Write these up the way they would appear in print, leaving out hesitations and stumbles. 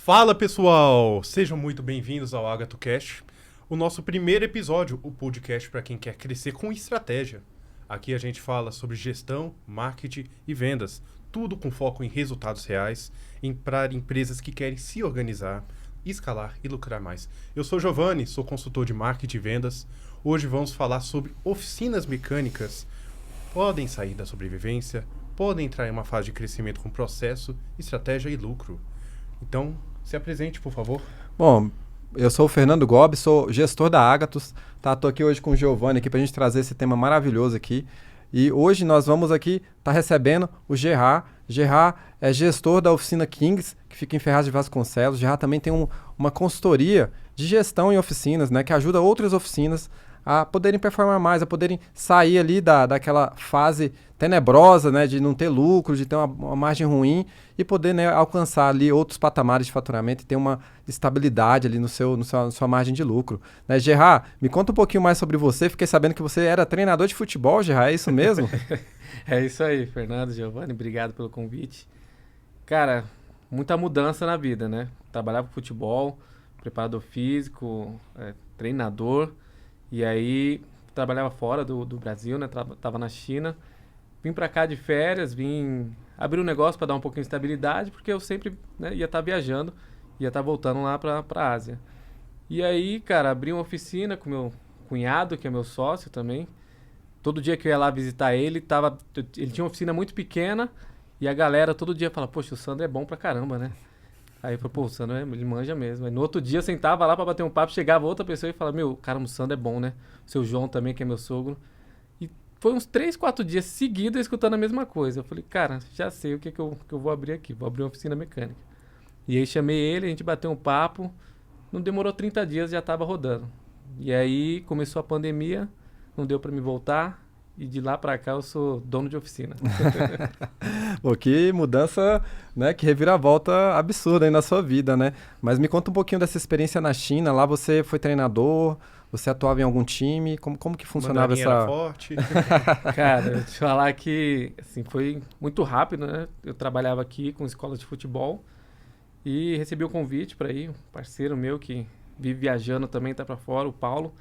Fala pessoal, sejam muito bem-vindos ao AgatoCast, o nosso primeiro episódio, o podcast para quem quer crescer com estratégia. Aqui a gente fala sobre gestão, marketing e vendas, tudo com foco em resultados reais, para empresas que querem se organizar, escalar e lucrar mais. Eu sou Giovanni, sou consultor de marketing e vendas. Hoje vamos falar sobre oficinas mecânicas. Podem sair da sobrevivência, podem entrar em uma fase de crescimento com processo, estratégia e lucro. Então, se apresente, por favor. Bom, eu sou o Fernando Gobi, sou gestor da Agatos. Tô aqui hoje com o Giovanni aqui para a gente trazer esse tema maravilhoso aqui. E hoje nós vamos aqui estar recebendo o Gerard. Gerard é gestor da oficina Kings, que fica em Ferraz de Vasconcelos. Gerard também tem uma consultoria de gestão em oficinas, né, que ajuda outras oficinas a poderem performar mais, a poderem sair ali daquela fase tenebrosa, né, de não ter lucro, de ter uma margem ruim e poder, né, alcançar ali outros patamares de faturamento e ter uma estabilidade ali na sua margem de lucro. Né, Gerard, me conta um pouquinho mais sobre você. Fiquei sabendo que você era treinador de futebol, Gerard, é isso mesmo? É isso aí, Fernando, Giovanni, obrigado pelo convite. Cara, muita mudança na vida, né? Trabalhava com futebol, preparador físico, treinador. E aí, trabalhava fora do Brasil, né? Tava na China. Vim pra cá de férias, vim abrir um negócio para dar um pouquinho de estabilidade, porque eu sempre, né, ia estar viajando, ia estar voltando lá pra Ásia. E aí, cara, abri uma oficina com meu cunhado, que é meu sócio também. Todo dia que eu ia lá visitar ele, ele tinha uma oficina muito pequena e a galera todo dia fala, poxa, o Sandro é bom pra caramba, né? Aí eu falei, pô, o Sandro ele manja mesmo. Aí no outro dia eu sentava lá pra bater um papo, chegava outra pessoa e falava, meu, cara, o Sandro é bom, né? O seu João também, que é meu sogro. E foi uns 3, 4 dias seguidos escutando a mesma coisa. Eu falei, cara, já sei o que eu vou abrir aqui. Vou abrir uma oficina mecânica. E aí chamei ele, a gente bateu um papo. Não demorou 30 dias, já tava rodando. E aí começou a pandemia, não deu pra me voltar. E de lá pra cá eu sou dono de oficina. Pô, que mudança, né, que reviravolta absurda aí na sua vida, né? Mas me conta um pouquinho dessa experiência na China. Lá você foi treinador, você atuava em algum time? Como que funcionava Mandarim essa... era forte. Cara, eu te falar que assim, foi muito rápido, né? Eu trabalhava aqui com escola de futebol e recebi o convite para ir. Um parceiro meu que vive viajando também, tá para fora, o Paulo.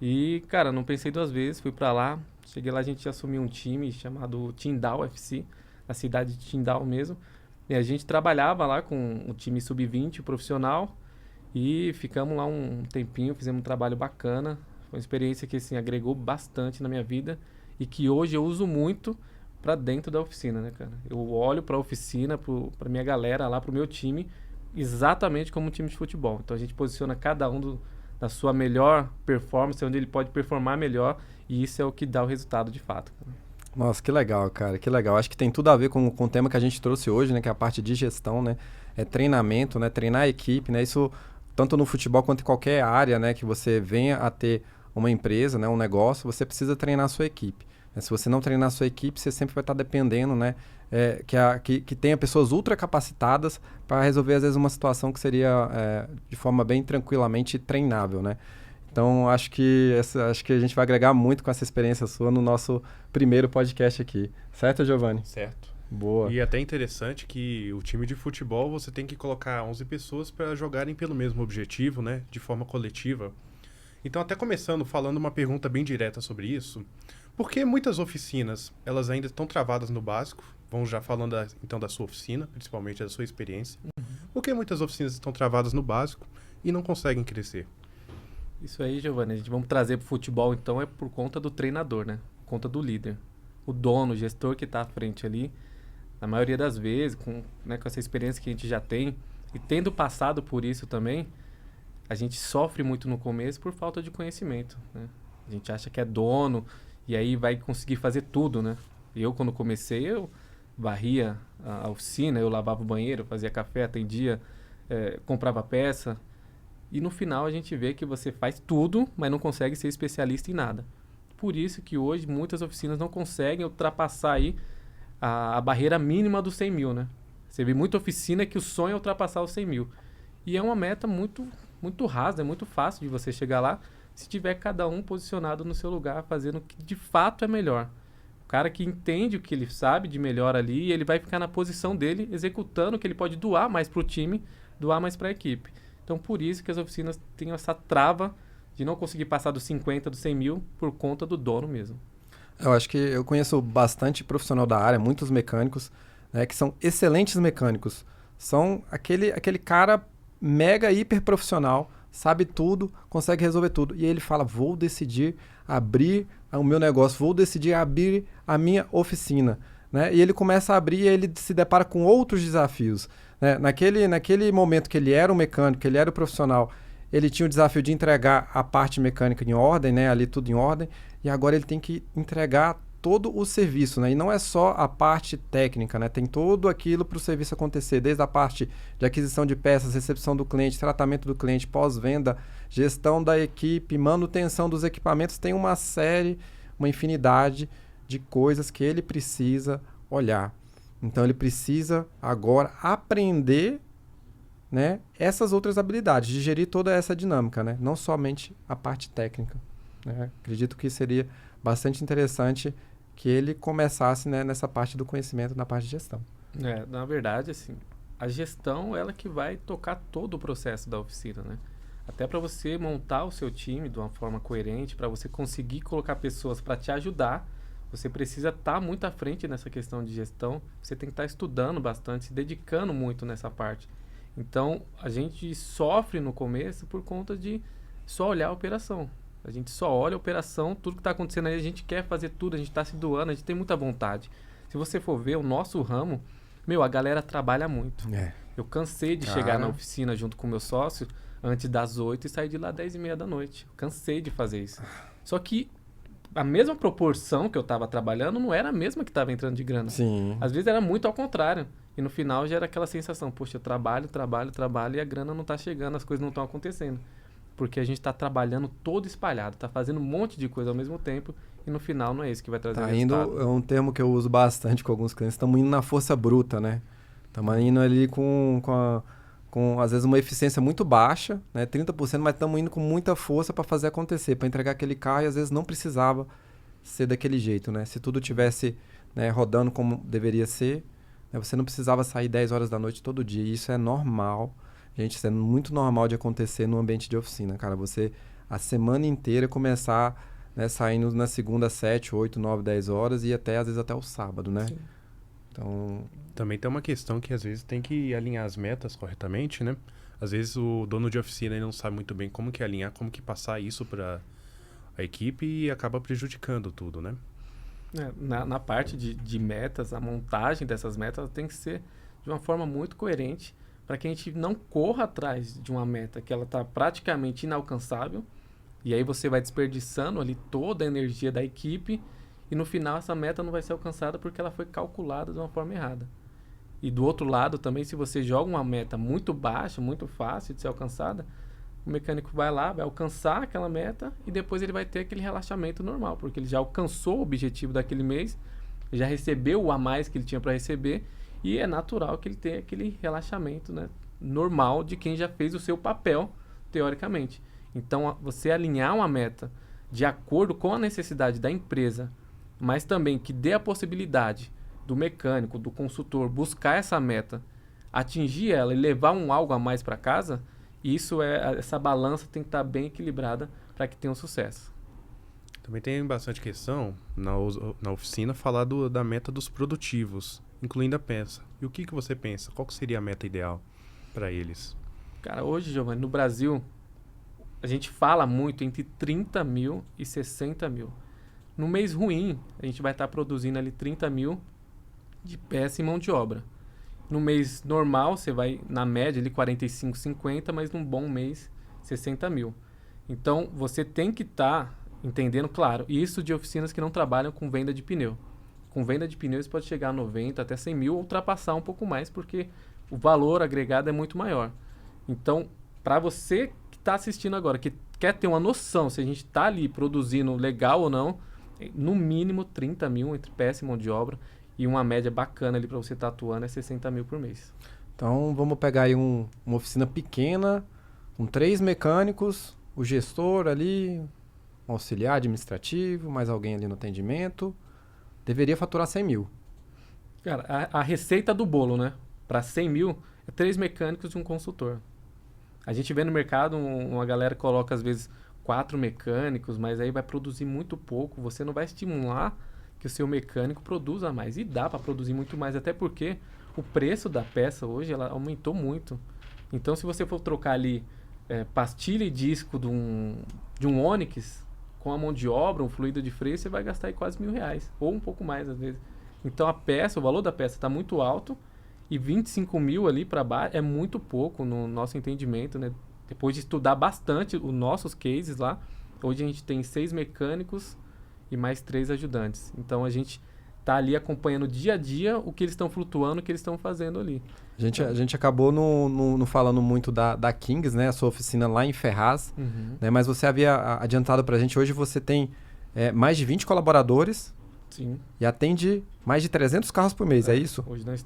E, cara, não pensei duas vezes, fui para lá. Cheguei lá, a gente assumiu um time chamado Tindal FC, na cidade de Tindal mesmo. E a gente trabalhava lá com o time sub-20 profissional e ficamos lá um tempinho, fizemos um trabalho bacana. Foi uma experiência que, assim, agregou bastante na minha vida e que hoje eu uso muito para dentro da oficina, né, cara? Eu olho para a oficina, para minha galera lá, para o meu time, exatamente como um time de futebol. Então a gente posiciona cada um na sua melhor performance, onde ele pode performar melhor, e isso é o que dá o resultado de fato. Nossa, que legal, cara, que legal. Acho que tem tudo a ver com o tema que a gente trouxe hoje, né, que é a parte de gestão, né, treinamento, né, treinar a equipe, né, isso tanto no futebol quanto em qualquer área, né, que você venha a ter uma empresa, né, um negócio, você precisa treinar a sua equipe. Se você não treinar a sua equipe, você sempre vai estar dependendo, né, que tenha pessoas ultra capacitadas para resolver, às vezes, uma situação que seria de forma bem tranquilamente treinável, né? Então, acho que a gente vai agregar muito com essa experiência sua no nosso primeiro podcast aqui. Certo, Giovanni? Certo. Boa. E é até interessante que o time de futebol você tem que colocar 11 pessoas para jogarem pelo mesmo objetivo, né? De forma coletiva. Então, até começando falando uma pergunta bem direta sobre isso, por que muitas oficinas, elas ainda estão travadas no básico? Vamos já falando então da sua oficina, principalmente da sua experiência. Por que muitas oficinas estão travadas no básico e não conseguem crescer? Isso aí, Giovanni, a gente vamos trazer para o futebol, então, é por conta do treinador, né? Por conta do líder. O dono, o gestor que está à frente ali, na maioria das vezes, com essa experiência que a gente já tem, e tendo passado por isso também, a gente sofre muito no começo por falta de conhecimento, né? A gente acha que é dono e aí vai conseguir fazer tudo, né? Eu, quando comecei, eu varria a oficina, eu lavava o banheiro, fazia café, atendia, comprava peça. E no final a gente vê que você faz tudo, mas não consegue ser especialista em nada. Por isso que hoje muitas oficinas não conseguem ultrapassar aí a barreira mínima dos 100 mil, né? Você vê muita oficina que o sonho é ultrapassar os 100 mil. E é uma meta muito, muito rasa, é muito fácil de você chegar lá, se tiver cada um posicionado no seu lugar, fazendo o que de fato é melhor. O cara que entende o que ele sabe de melhor ali, ele vai ficar na posição dele, executando o que ele pode doar mais para o time doar mais para a equipe. Então, por isso que as oficinas têm essa trava de não conseguir passar dos 50, dos 100 mil por conta do dono mesmo. Eu acho que eu conheço bastante profissional da área, muitos mecânicos, né, que são excelentes mecânicos. São aquele cara mega hiper profissional, sabe tudo, consegue resolver tudo. E ele fala, vou decidir abrir o meu negócio, vou decidir abrir a minha oficina. Né? E ele começa a abrir e ele se depara com outros desafios. Né? Naquele momento que ele era o mecânico, que ele era o profissional, ele tinha o desafio de entregar a parte mecânica em ordem, né? Ali tudo em ordem, e agora ele tem que entregar todo o serviço, né? E não é só a parte técnica, né? Tem tudo aquilo para o serviço acontecer, desde a parte de aquisição de peças, recepção do cliente, tratamento do cliente, pós-venda, gestão da equipe, manutenção dos equipamentos, tem uma série, uma infinidade de coisas que ele precisa olhar. Então ele precisa agora aprender, né, essas outras habilidades, de gerir toda essa dinâmica, né? Não somente a parte técnica. Né? Acredito que seria bastante interessante que ele começasse, né, nessa parte do conhecimento, na parte de gestão. Na verdade, assim, a gestão ela que vai tocar todo o processo da oficina, né? Até para você montar o seu time de uma forma coerente, para você conseguir colocar pessoas para te ajudar, você precisa estar muito à frente nessa questão de gestão. Você tem que estar estudando bastante, se dedicando muito nessa parte. Então, a gente sofre no começo por conta de só olhar a operação. A gente só olha a operação, tudo que está acontecendo aí, a gente quer fazer tudo, a gente está se doando, a gente tem muita vontade. Se você for ver o nosso ramo, a galera trabalha muito. Eu cansei de chegar na oficina junto com o meu sócio antes das 8 e sair de lá 10h30 da noite. Eu cansei de fazer isso. Só que a mesma proporção que eu estava trabalhando não era a mesma que estava entrando de grana. Sim. Às vezes era muito ao contrário. E no final já era aquela sensação, poxa, eu trabalho e a grana não está chegando, as coisas não estão acontecendo. Porque a gente está trabalhando todo espalhado, está fazendo um monte de coisa ao mesmo tempo e no final não é isso que vai trazer resultado. É um termo que eu uso bastante com alguns clientes, estamos indo na força bruta, né? Estamos indo ali com às vezes, uma eficiência muito baixa, né? 30%, mas estamos indo com muita força para fazer acontecer, para entregar aquele carro e às vezes não precisava ser daquele jeito, né? Se tudo tivesse, né, rodando como deveria ser, né, você não precisava sair 10 horas da noite todo dia. E isso é normal, gente, isso é muito normal de acontecer no ambiente de oficina, cara. Você, a semana inteira, começar, né, saindo na segunda 7, 8, 9, 10 horas e até, às vezes, até o sábado, né? Sim. Então, também tem uma questão que, às vezes, tem que alinhar as metas corretamente, né? Às vezes, o dono de oficina ele não sabe muito bem como que alinhar, como que passar isso para a equipe e acaba prejudicando tudo, né? Na parte de metas, a montagem dessas metas tem que ser de uma forma muito coerente para que a gente não corra atrás de uma meta que ela está praticamente inalcançável e aí você vai desperdiçando ali toda a energia da equipe e no final essa meta não vai ser alcançada porque ela foi calculada de uma forma errada. E do outro lado também, se você joga uma meta muito baixa, muito fácil de ser alcançada, o mecânico vai lá, vai alcançar aquela meta e depois ele vai ter aquele relaxamento normal, porque ele já alcançou o objetivo daquele mês, já recebeu o a mais que ele tinha para receber e é natural que ele tenha aquele relaxamento, né, normal de quem já fez o seu papel, teoricamente. Então, você alinhar uma meta de acordo com a necessidade da empresa, mas também que dê a possibilidade do mecânico, do consultor, buscar essa meta, atingir ela e levar algo a mais para casa, essa balança tem que estar bem equilibrada para que tenha um sucesso. Também tem bastante questão na oficina falar da meta dos produtivos, incluindo a peça. E o que você pensa? Qual que seria a meta ideal para eles? Cara, hoje, Giovanni, no Brasil, a gente fala muito entre 30 mil e 60 mil. No mês ruim, a gente vai estar produzindo ali 30 mil de peça e mão de obra. No mês normal, você vai, na média, ali 45, 50, mas num bom mês, 60 mil. Então, você tem que estar entendendo, claro, isso de oficinas que não trabalham com venda de pneu. Com venda de pneus pode chegar a 90, até 100 mil, ultrapassar um pouco mais, porque o valor agregado é muito maior. Então, para você que está assistindo agora, que quer ter uma noção se a gente está ali produzindo legal ou não, no mínimo 30 mil entre peça e mão de obra, e uma média bacana ali para você estar atuando é 60 mil por mês. Então, vamos pegar aí uma oficina pequena, com 3 mecânicos, o gestor ali, um auxiliar administrativo, mais alguém ali no atendimento. Deveria faturar 100 mil. Cara, a receita do bolo, né? Para 100 mil é 3 mecânicos e um consultor. A gente vê no mercado uma galera que coloca, às vezes, 4 mecânicos, mas aí vai produzir muito pouco. Você não vai estimular que o seu mecânico produza mais. E dá para produzir muito mais, até porque o preço da peça hoje ela aumentou muito. Então, se você for trocar ali pastilha e disco de um Onix com a mão de obra, um fluido de freio, você vai gastar aí quase R$1.000, ou um pouco mais às vezes. Então, o valor da peça está muito alto, e 25 mil ali para baixo é muito pouco no nosso entendimento, né? Depois de estudar bastante os nossos cases lá, hoje a gente tem 6 mecânicos e mais 3 ajudantes. Então a gente tá ali acompanhando dia a dia o que eles estão flutuando, o que eles estão fazendo ali. A gente acabou não falando muito da Kings, né? A sua oficina lá em Ferraz, né? Mas você havia adiantado para a gente, hoje você tem mais de 20 colaboradores. Sim. E atende mais de 300 carros por mês, é isso? Hoje nós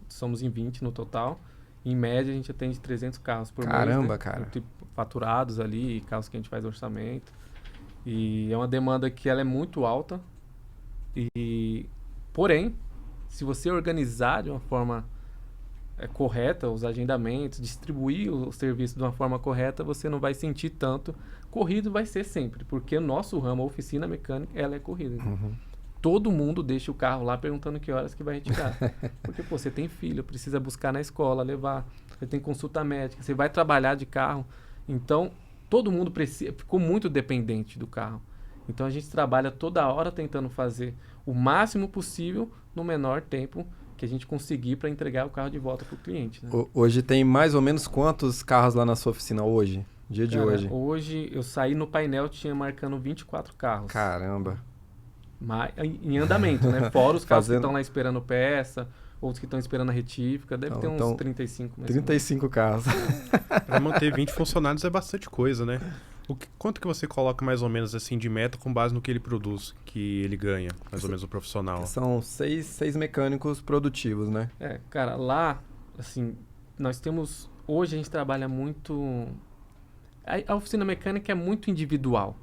somos em 20 no total. Em média, a gente atende 300 carros por mês. Caramba, né? cara. Tipo, faturados ali, carros que a gente faz orçamento. E é uma demanda que ela é muito alta. Porém, se você organizar de uma forma correta os agendamentos, distribuir o serviço de uma forma correta, você não vai sentir tanto. Corrido vai ser sempre, porque o nosso ramo, a oficina mecânica, ela é corrida. Uhum. Todo mundo deixa o carro lá perguntando que horas que vai retirar. Porque, você tem filho, precisa buscar na escola, levar. Você tem consulta médica, você vai trabalhar de carro. Então, todo mundo ficou muito dependente do carro. Então, a gente trabalha toda hora tentando fazer o máximo possível no menor tempo que a gente conseguir para entregar o carro de volta para o cliente. Né? Hoje tem mais ou menos quantos carros lá na sua oficina hoje? Dia de hoje? Hoje, eu saí no painel, tinha marcando 24 carros. Caramba. Em andamento, né? Fora os carros que estão lá esperando peça, outros que estão esperando a retífica, deve ter uns 35. 35 carros. Para manter 20 funcionários é bastante coisa, né? Quanto que você coloca mais ou menos assim de meta com base no que ele produz, que ele ganha, mais ou menos o profissional? São 6 mecânicos produtivos, né? Cara, lá, assim, nós temos... Hoje a gente trabalha muito... A oficina mecânica é muito individual.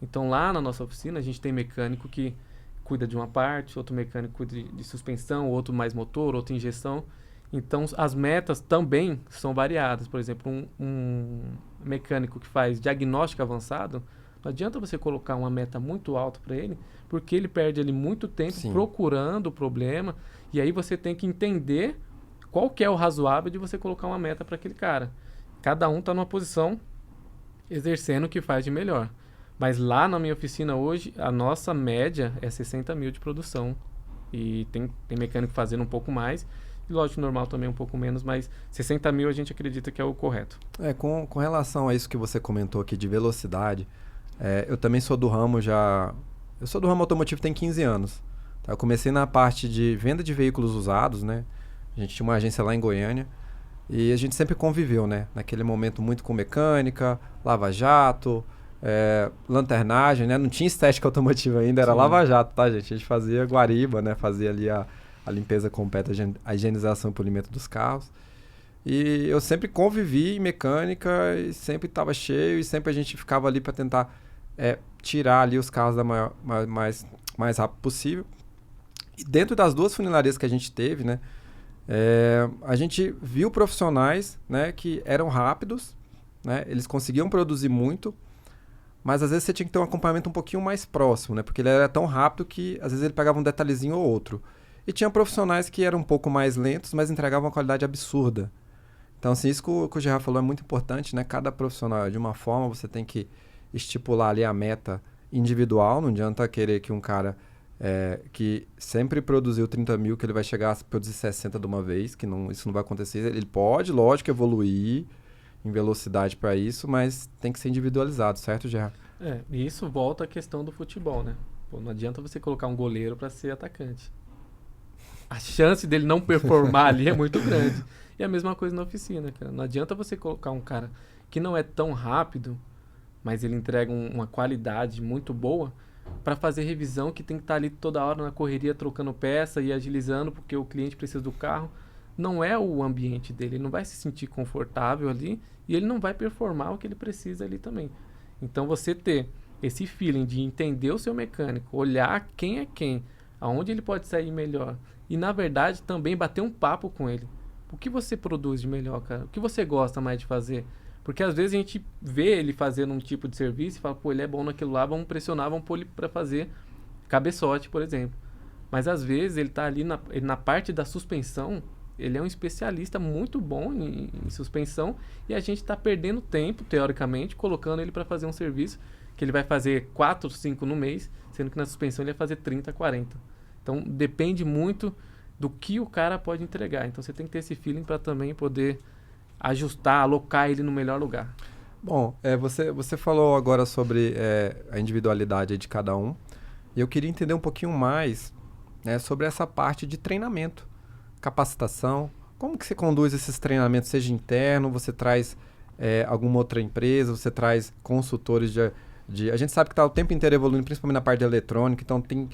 Então, lá na nossa oficina, a gente tem mecânico que cuida de uma parte, outro mecânico cuida de suspensão, outro mais motor, outro injeção. Então, as metas também são variadas. Por exemplo, um mecânico que faz diagnóstico avançado, não adianta você colocar uma meta muito alta para ele, porque ele perde ali muito tempo procurando o problema, e aí você tem que entender qual que é o razoável de você colocar uma meta para aquele cara. Cada um está numa posição exercendo o que faz de melhor. Mas lá na minha oficina hoje, a nossa média é 60 mil de produção. E tem mecânico fazendo um pouco mais. E lógico, normal também um pouco menos, mas 60 mil a gente acredita que é o correto. Com relação a isso que você comentou aqui de velocidade, eu também sou do ramo Eu sou do ramo automotivo tem 15 anos. Tá? Eu comecei na parte de venda de veículos usados, né? A gente tinha uma agência lá em Goiânia. E a gente sempre conviveu, né? Naquele momento muito com mecânica, lava-jato... lanternagem, né? Não tinha estética automotiva ainda, era lava-jato, tá, gente? A gente fazia guariba, né? Fazia ali a limpeza completa, a higienização e polimento dos carros. E eu sempre convivi em mecânica e sempre estava cheio e sempre a gente ficava ali para tentar tirar ali os carros da mais rápido possível. E dentro das 2 funilarias que a gente teve, né? A gente viu profissionais, né? Que eram rápidos, né? Eles conseguiam produzir muito, mas às vezes você tinha que ter um acompanhamento um pouquinho mais próximo, né? Porque ele era tão rápido que às vezes ele pegava um detalhezinho ou outro. E tinha profissionais que eram um pouco mais lentos, mas entregavam uma qualidade absurda. Então, assim, isso que o Gerard falou é muito importante, né? Cada profissional, de uma forma, você tem que estipular ali a meta individual. Não adianta querer que um cara que sempre produziu 30 mil, que ele vai chegar a produzir 60 de uma vez, que isso não vai acontecer. Ele pode, lógico, evoluir em velocidade para isso, mas tem que ser individualizado, certo, Gerard? E isso volta à questão do futebol, né? Pô, não adianta você colocar um goleiro para ser atacante. A chance dele não performar ali é muito grande. E a mesma coisa na oficina, cara. Não adianta você colocar um cara que não é tão rápido, mas ele entrega uma qualidade muito boa para fazer revisão, que tem que estar ali toda hora na correria trocando peça e agilizando porque o cliente precisa do carro. Não é o ambiente dele, ele não vai se sentir confortável ali e ele não vai performar o que ele precisa ali também. Então, você ter esse feeling de entender o seu mecânico, olhar quem é quem, aonde ele pode sair melhor e, na verdade, também bater um papo com ele. O que você produz de melhor, cara? O que você gosta mais de fazer? Porque às vezes a gente vê ele fazendo um tipo de serviço e fala, pô, ele é bom naquilo lá, vamos pressionar, vamos pôr ele para fazer cabeçote, por exemplo. Mas às vezes ele tá ali na parte da suspensão, ele é um especialista muito bom em suspensão e a gente está perdendo tempo, teoricamente, colocando ele para fazer um serviço que ele vai fazer 4, 5 no mês, sendo que na suspensão ele vai fazer 30, 40. Então depende muito do que o cara pode entregar. Então você tem que ter esse feeling para também poder ajustar, alocar ele no melhor lugar. Bom, você falou agora sobre a individualidade de cada um. E eu queria entender um pouquinho mais, né, sobre essa parte de treinamento, capacitação. Como que você conduz esses treinamentos, seja interno, você traz alguma outra empresa, você traz consultores A gente sabe que está o tempo inteiro evoluindo, principalmente na parte de eletrônica, então tem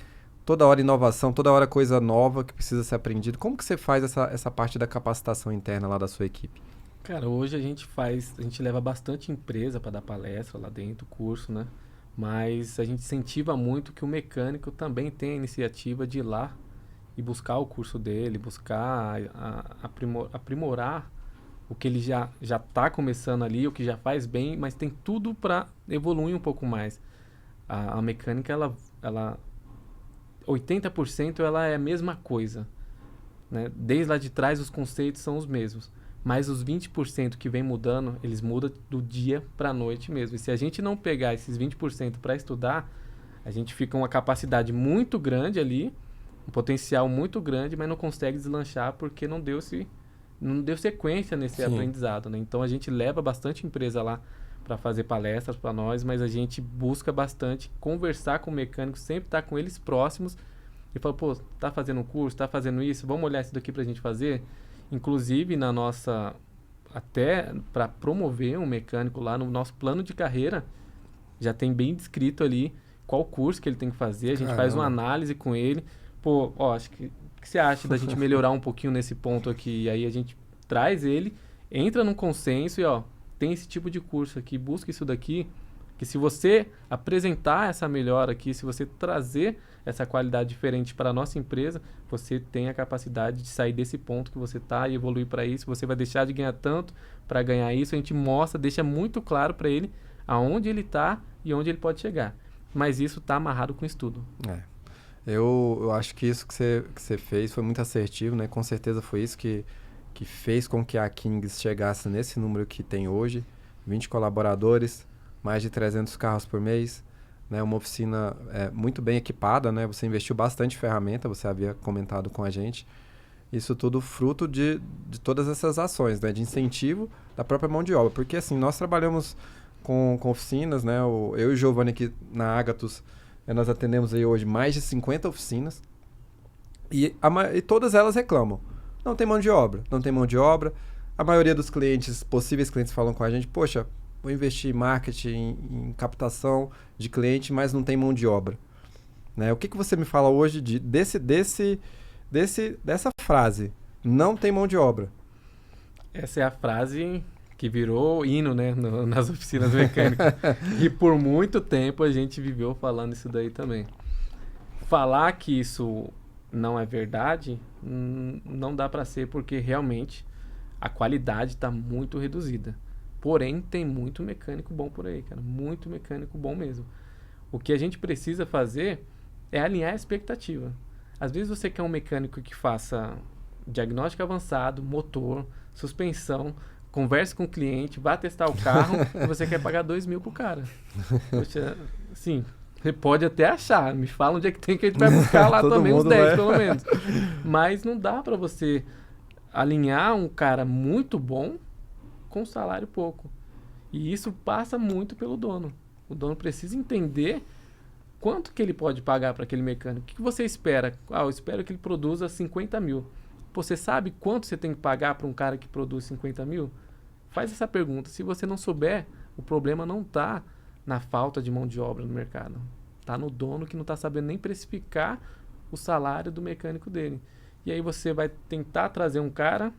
toda hora inovação, toda hora coisa nova que precisa ser aprendido. Como que você faz essa parte da capacitação interna lá da sua equipe? Cara, hoje a gente leva bastante empresa para dar palestra lá dentro, curso, né? Mas a gente incentiva muito que o mecânico também tenha a iniciativa de ir lá e buscar o curso dele, buscar aprimorar o que ele já está começando ali, o que já faz bem, mas tem tudo para evoluir um pouco mais. A mecânica, ela 80% ela é a mesma coisa, né? Desde lá de trás os conceitos são os mesmos. Mas os 20% que vem mudando, eles mudam do dia para a noite mesmo. E se a gente não pegar esses 20% para estudar, a gente fica uma capacidade muito grande ali, um potencial muito grande, mas não consegue deslanchar porque não deu sequência nesse aprendizado, né? Então a gente leva bastante empresa lá para fazer palestras para nós, mas a gente busca bastante conversar com o mecânico, sempre estar com eles próximos e falar, pô, tá fazendo um curso, tá fazendo isso, vamos olhar isso daqui pra gente fazer? Inclusive, até para promover um mecânico lá no nosso plano de carreira, já tem bem descrito ali qual curso que ele tem que fazer. A gente faz uma análise com ele. Pô, acho que o que você acha da gente melhorar um pouquinho nesse ponto aqui? E aí a gente traz ele, entra num consenso e, tem esse tipo de curso aqui, busca isso daqui, que se você apresentar essa melhora aqui, se você trazer essa qualidade diferente para a nossa empresa, você tem a capacidade de sair desse ponto que você está e evoluir para isso. Você vai deixar de ganhar tanto para ganhar isso. A gente deixa muito claro para ele aonde ele está e onde ele pode chegar. Mas isso está amarrado com estudo. Eu acho que isso que você fez foi muito assertivo, né? Com certeza foi isso que fez com que a Kings chegasse nesse número que tem hoje. 20 colaboradores, mais de 300 carros por mês, né? Uma oficina muito bem equipada, né? Você investiu bastante em ferramenta, você havia comentado com a gente. Isso tudo fruto de todas essas ações, né? De incentivo da própria mão de obra. Porque assim, nós trabalhamos com oficinas, né? Eu e o Giovanni aqui na Agathus, nós atendemos aí hoje mais de 50 oficinas e todas elas reclamam. Não tem mão de obra, não tem mão de obra. A maioria dos possíveis clientes falam com a gente, poxa, vou investir em marketing, em captação de cliente, mas não tem mão de obra. Né? O que você me fala hoje dessa frase, não tem mão de obra? Essa é a frase que virou hino, né, nas oficinas mecânicas. E por muito tempo a gente viveu falando isso daí também. Falar que isso não é verdade, não dá para ser, porque realmente a qualidade está muito reduzida. Porém, tem muito mecânico bom por aí, cara. Muito mecânico bom mesmo. O que a gente precisa fazer é alinhar a expectativa. Às vezes você quer um mecânico que faça diagnóstico avançado, motor, suspensão, converse com o cliente, vá testar o carro e você quer pagar 2.000 pro cara. Poxa, sim, você pode até achar. Me fala onde é que tem que a gente vai buscar lá também uns 10, pelo menos. Mas não dá para você alinhar um cara muito bom com salário pouco. E isso passa muito pelo dono. O dono precisa entender quanto que ele pode pagar para aquele mecânico. O que você espera? Eu espero que ele produza 50 mil. Você sabe quanto você tem que pagar para um cara que produz 50 mil? Faz essa pergunta. Se você não souber, o problema não está na falta de mão de obra no mercado. Está no dono que não está sabendo nem precificar o salário do mecânico dele. E aí você vai tentar trazer um cara.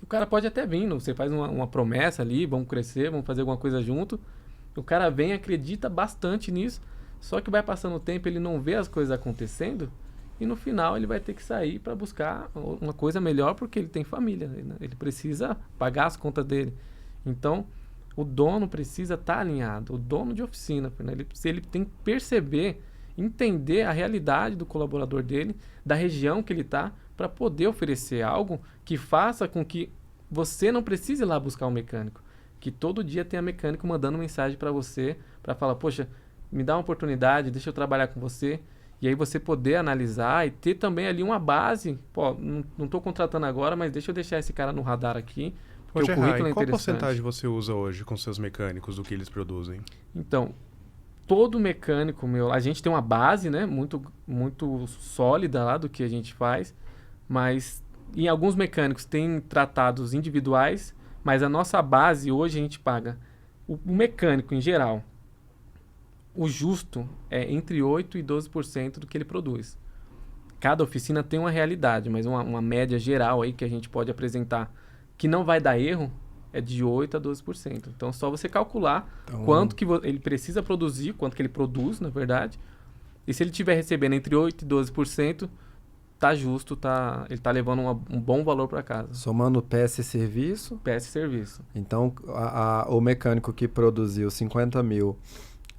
O cara pode até vir, você faz uma promessa ali, vamos crescer, vamos fazer alguma coisa junto. O cara vem, acredita bastante nisso, só que vai passando o tempo, ele não vê as coisas acontecendo e no final ele vai ter que sair para buscar uma coisa melhor porque ele tem família, né? Ele precisa pagar as contas dele. Então, o dono precisa estar alinhado, o dono de oficina, né? Ele tem que perceber, entender a realidade do colaborador dele, da região que ele está, para poder oferecer algo que faça com que você não precise ir lá buscar um mecânico. Que todo dia tenha mecânico mandando mensagem para você, para falar, poxa, me dá uma oportunidade, deixa eu trabalhar com você. E aí você poder analisar e ter também ali uma base. Pô, não estou contratando agora, mas deixa eu deixar esse cara no radar aqui, porque Ô, o currículo é qual interessante. porcentagem você usa hoje com seus mecânicos do que eles produzem? Então, todo mecânico meu, a gente tem uma base, né, muito sólida lá do que a gente faz, mas em alguns mecânicos tem tratados individuais, mas a nossa base hoje a gente paga o mecânico em geral. O justo é entre 8% e 12% do que ele produz. Cada oficina tem uma realidade, mas uma média geral aí que a gente pode apresentar que não vai dar erro é de 8% a 12%. Então, só você calcular quanto que ele precisa produzir, quanto que ele produz, na verdade. E se ele estiver recebendo entre 8% e 12%, tá justo, ele tá levando um bom valor para casa. Somando peça e serviço. Peça e serviço. Então, o mecânico que produziu 50 mil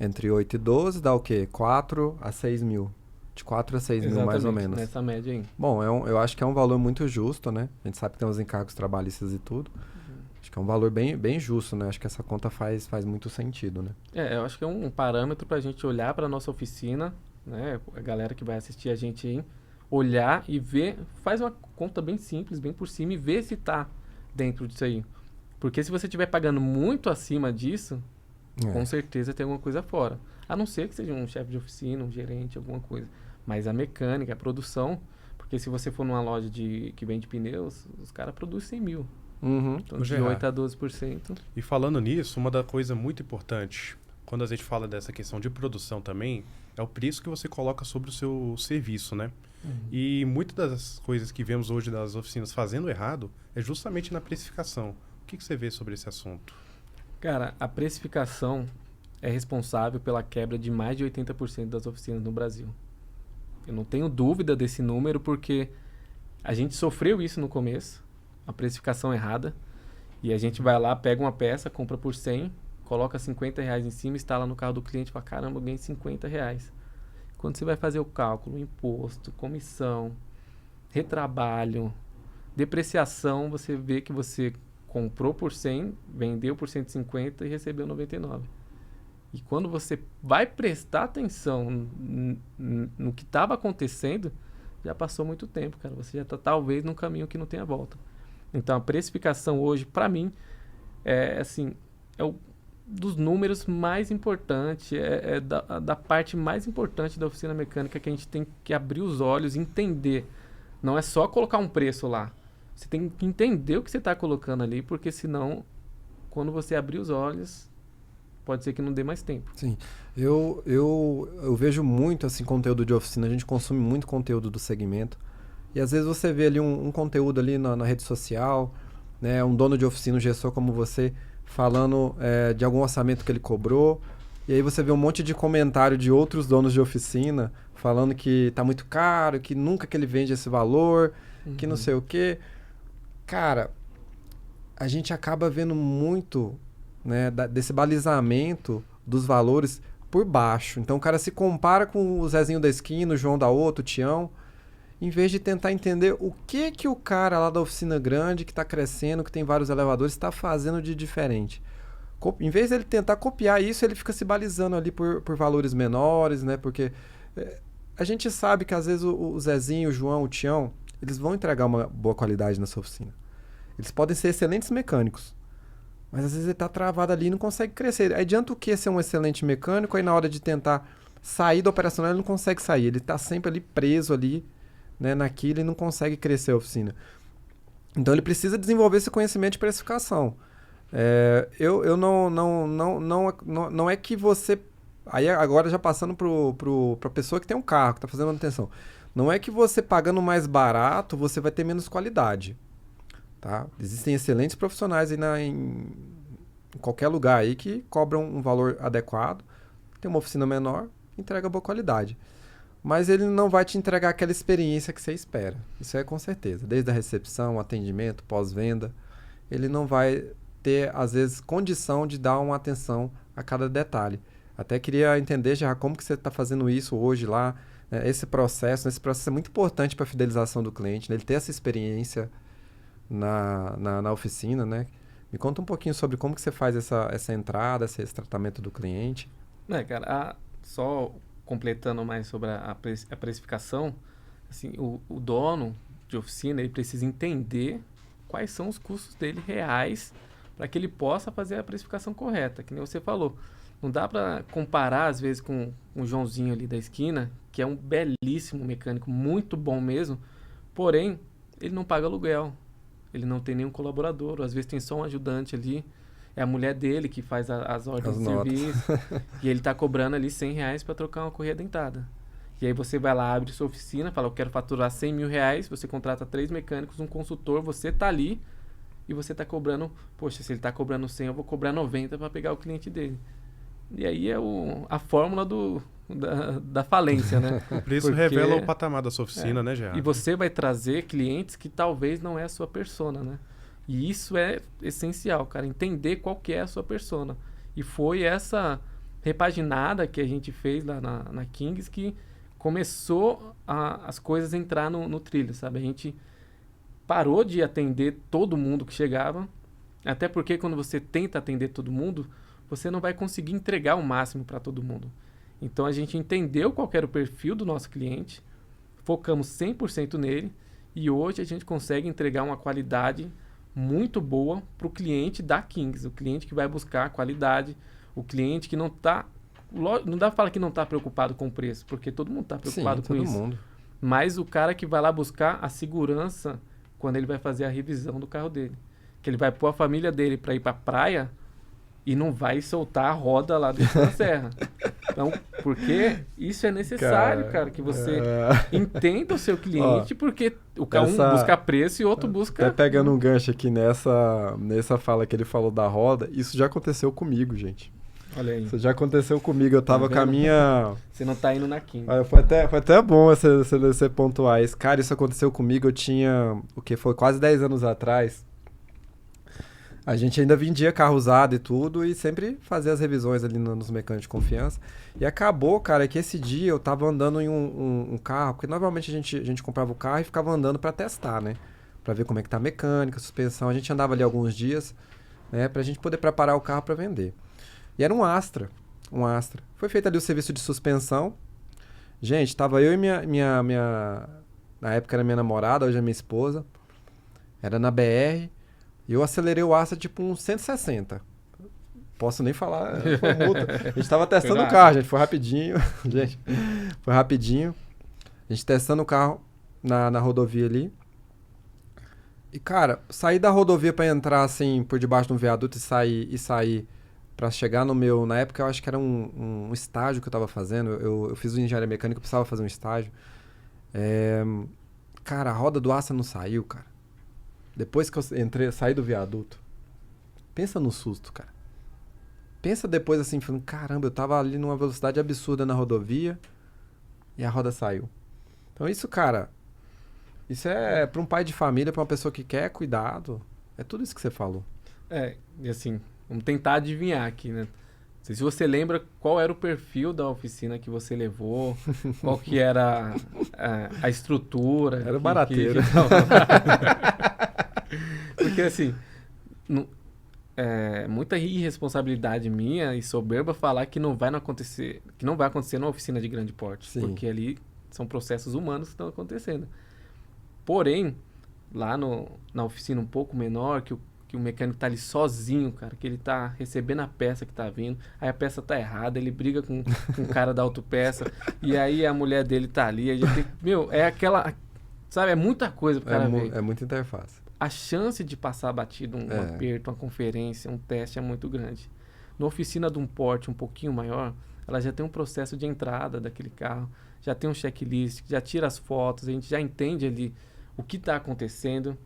entre 8 e 12 dá o quê? 4 a 6 mil. De 4 a 6 mil, mais ou menos. Nessa média aí. Bom, eu acho que é um valor muito justo, né? A gente sabe que tem os encargos trabalhistas e tudo. Acho que é um valor bem justo, né? Acho que essa conta faz muito sentido, né? Eu acho que é um parâmetro para a gente olhar para nossa oficina, né? A galera que vai assistir a gente aí, olhar e ver, faz uma conta bem simples, bem por cima e ver se tá dentro disso aí. Porque se você estiver pagando muito acima disso, com certeza tem alguma coisa fora. A não ser que seja um chefe de oficina, um gerente, alguma coisa. Mas a mecânica, a produção, porque se você for numa loja que vende pneus, os caras produzem 100 mil. Então, de 8% a 12%. E falando nisso, uma da coisa muito importante, quando a gente fala dessa questão de produção também, é o preço que você coloca sobre o seu serviço, né? E muitas das coisas que vemos hoje das oficinas fazendo errado é justamente na precificação. O que você vê sobre esse assunto? Cara, a precificação é responsável pela quebra de mais de 80% das oficinas no Brasil. Eu não tenho dúvida desse número porque a gente sofreu isso no começo, a precificação errada, e a gente vai lá, pega uma peça, compra por 100, coloca R$50 em cima, instala no carro do cliente e fala, caramba, eu ganhei R$50. Quando você vai fazer o cálculo, imposto, comissão, retrabalho, depreciação, você vê que você comprou por 100, vendeu por 150 e recebeu 99. E quando você vai prestar atenção no que estava acontecendo, já passou muito tempo, cara. Você já está talvez num caminho que não tenha volta. Então a precificação hoje, para mim, é dos números mais importantes, da parte mais importante da oficina mecânica que a gente tem que abrir os olhos e entender. Não é só colocar um preço lá. Você tem que entender o que você está colocando ali, porque senão, quando você abrir os olhos, pode ser que não dê mais tempo. Sim. Eu vejo muito assim, conteúdo de oficina, a gente consome muito conteúdo do segmento. E às vezes você vê ali um conteúdo ali na rede social, né, um dono de oficina, um gestor como você, falando de algum orçamento que ele cobrou. E aí você vê um monte de comentário de outros donos de oficina falando que tá muito caro, que nunca que ele vende esse valor, que não sei o quê. Cara, a gente acaba vendo muito, né, desse balizamento dos valores por baixo. Então o cara se compara com o Zezinho da esquina, o João da outra, o Tião, em vez de tentar entender o que o cara lá da oficina grande, que está crescendo, que tem vários elevadores, está fazendo de diferente. Em vez de ele tentar copiar isso, ele fica se balizando ali por valores menores, né? Porque a gente sabe que às vezes o Zezinho, o João, o Tião, eles vão entregar uma boa qualidade na sua oficina. Eles podem ser excelentes mecânicos, mas às vezes ele está travado ali e não consegue crescer. Aí adianta o que ser um excelente mecânico, aí na hora de tentar sair do operacional ele não consegue sair. Ele está sempre ali preso ali, né, naquilo e não consegue crescer a oficina. Então ele precisa desenvolver esse conhecimento de precificação. Eu não é que você... Aí agora já passando para a pessoa que tem um carro, que está fazendo manutenção. Não é que você pagando mais barato, você vai ter menos qualidade. Tá? Existem excelentes profissionais aí em qualquer lugar aí que cobram um valor adequado, tem uma oficina menor, entrega boa qualidade. mas ele não vai te entregar aquela experiência que você espera. Isso é com certeza. Desde a recepção, atendimento, pós-venda, ele não vai ter, às vezes, condição de dar uma atenção a cada detalhe. Até queria entender já como que você está fazendo isso hoje lá, né? Esse processo é muito importante para a fidelização do cliente, né? Ele ter essa experiência na oficina, né? Me conta um pouquinho sobre como que você faz essa entrada, esse tratamento do cliente. Cara, só completando mais sobre a precificação, assim, o dono de oficina, ele precisa entender quais são os custos dele reais para que ele possa fazer a precificação correta, que nem você falou. Não dá para comparar, às vezes, com o Joãozinho ali da esquina, que é um belíssimo mecânico, muito bom mesmo, porém, ele não paga aluguel, ele não tem nenhum colaborador, ou às vezes tem só um ajudante ali, é a mulher dele que faz as ordens de serviço, e ele está cobrando ali R$100 para trocar uma correia dentada. E aí você vai lá, abre sua oficina, fala, eu quero faturar R$100 mil, você contrata 3 mecânicos, um consultor, você tá ali, e você tá cobrando, poxa, se ele tá cobrando 100, eu vou cobrar 90 para pegar o cliente dele. E aí é a fórmula da falência, né? O preço revela o patamar da sua oficina, né, Gerardo? E você vai trazer clientes que talvez não é a sua persona, né? E isso é essencial, cara, entender qual que é a sua persona. E foi essa repaginada que a gente fez lá na Kings que começou as coisas a entrar no trilho, sabe? A gente parou de atender todo mundo que chegava, até porque quando você tenta atender todo mundo, você não vai conseguir entregar o máximo para todo mundo. Então a gente entendeu qual era o perfil do nosso cliente, focamos 100% nele e hoje a gente consegue entregar uma qualidade muito boa para o cliente da Kings, o cliente que vai buscar a qualidade, o cliente que não está... Não dá para falar que não está preocupado com o preço, porque todo mundo está preocupado com isso. Mundo. Mas o cara que vai lá buscar a segurança quando ele vai fazer a revisão do carro dele. Que ele vai pôr a família dele para ir para a praia e não vai soltar a roda lá dentro da serra. Então, porque isso é necessário, cara, que você entenda o seu cliente, porque um busca preço e outro busca... Até pegando um gancho aqui nessa fala que ele falou da roda, isso já aconteceu comigo, gente. Olha aí. Isso já aconteceu comigo, eu tava com a minha... Você não tá indo na King. Foi até bom você pontuar isso. Cara, isso aconteceu comigo, eu tinha, o que foi quase 10 anos atrás. A gente ainda vendia carro usado e tudo, e sempre fazia as revisões ali nos mecânicos de confiança. E acabou, cara, que esse dia eu tava andando em um carro, porque normalmente a gente comprava o carro e ficava andando pra testar, né? Pra ver como é que tá a mecânica, a suspensão. A gente andava ali alguns dias, né? Pra gente poder preparar o carro pra vender. E era um Astra. Foi feito ali o serviço de suspensão. Gente, tava eu e minha na época era minha namorada, hoje é minha esposa. Era na BR. E eu acelerei o Astra tipo uns 160. Posso nem falar. Foi multa. A gente tava testando o carro, gente. Foi rapidinho. A gente testando o carro na rodovia ali. E, cara, sair da rodovia pra entrar assim por debaixo de um viaduto e sair pra chegar no meu... Na época eu acho que era um estágio que eu tava fazendo. Eu fiz o engenharia mecânica, eu precisava fazer um estágio. Cara, a roda do Astra não saiu, cara. Depois que eu saí do viaduto. Pensa no susto, cara. Pensa depois assim, falando, caramba, eu tava ali numa velocidade absurda na rodovia e a roda saiu. Então isso, cara, isso é pra um pai de família, pra uma pessoa que quer cuidado. É tudo isso que você falou. E assim, vamos tentar adivinhar aqui, né? Não sei se você lembra qual era o perfil da oficina que você levou, qual que era a estrutura. Era o barateiro. Porque assim, muita irresponsabilidade minha e soberba falar que não vai acontecer numa oficina de grande porte. Sim. Porque ali são processos humanos que estão acontecendo. Porém, lá na oficina um pouco menor, que o mecânico tá ali sozinho, cara, que ele tá recebendo a peça que tá vindo, aí a peça tá errada, ele briga com o cara da autopeça, e aí a mulher dele tá ali, aí é aquela, sabe, é muita coisa pro cara ver. É muita interface. A chance de passar batido um aperto, uma conferência, um teste é muito grande. Na oficina de um porte um pouquinho maior, ela já tem um processo de entrada daquele carro, já tem um checklist, já tira as fotos, a gente já entende ali o que está acontecendo.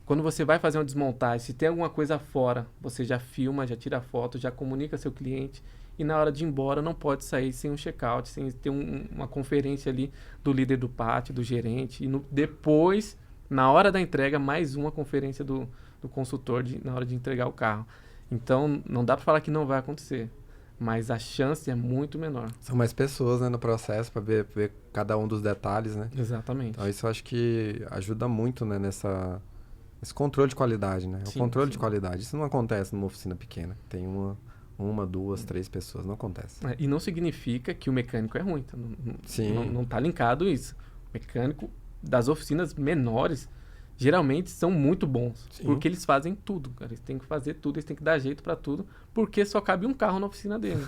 Quando você vai fazer uma desmontagem, se tem alguma coisa fora, você já filma, já tira a foto, já comunica ao seu cliente e na hora de ir embora não pode sair sem um check-out, sem ter uma conferência ali do líder do pátio, do gerente, e depois, na hora da entrega, mais uma conferência do consultor na hora de entregar o carro. Então, não dá para falar que não vai acontecer, mas a chance é muito menor. São mais pessoas, né, no processo para ver cada um dos detalhes, né? Exatamente. Então isso eu acho que ajuda muito, né, nesse controle de qualidade, né? Sim, o controle sim. de qualidade. Isso não acontece numa oficina pequena. Tem uma, duas, três pessoas. Não acontece. E não significa que o mecânico é ruim. Tá? Sim. Não tá linkado isso. O mecânico das oficinas menores geralmente são muito bons. Sim. Porque eles fazem tudo, cara. Eles têm que fazer tudo, eles têm que dar jeito para tudo, porque só cabe um carro na oficina dele.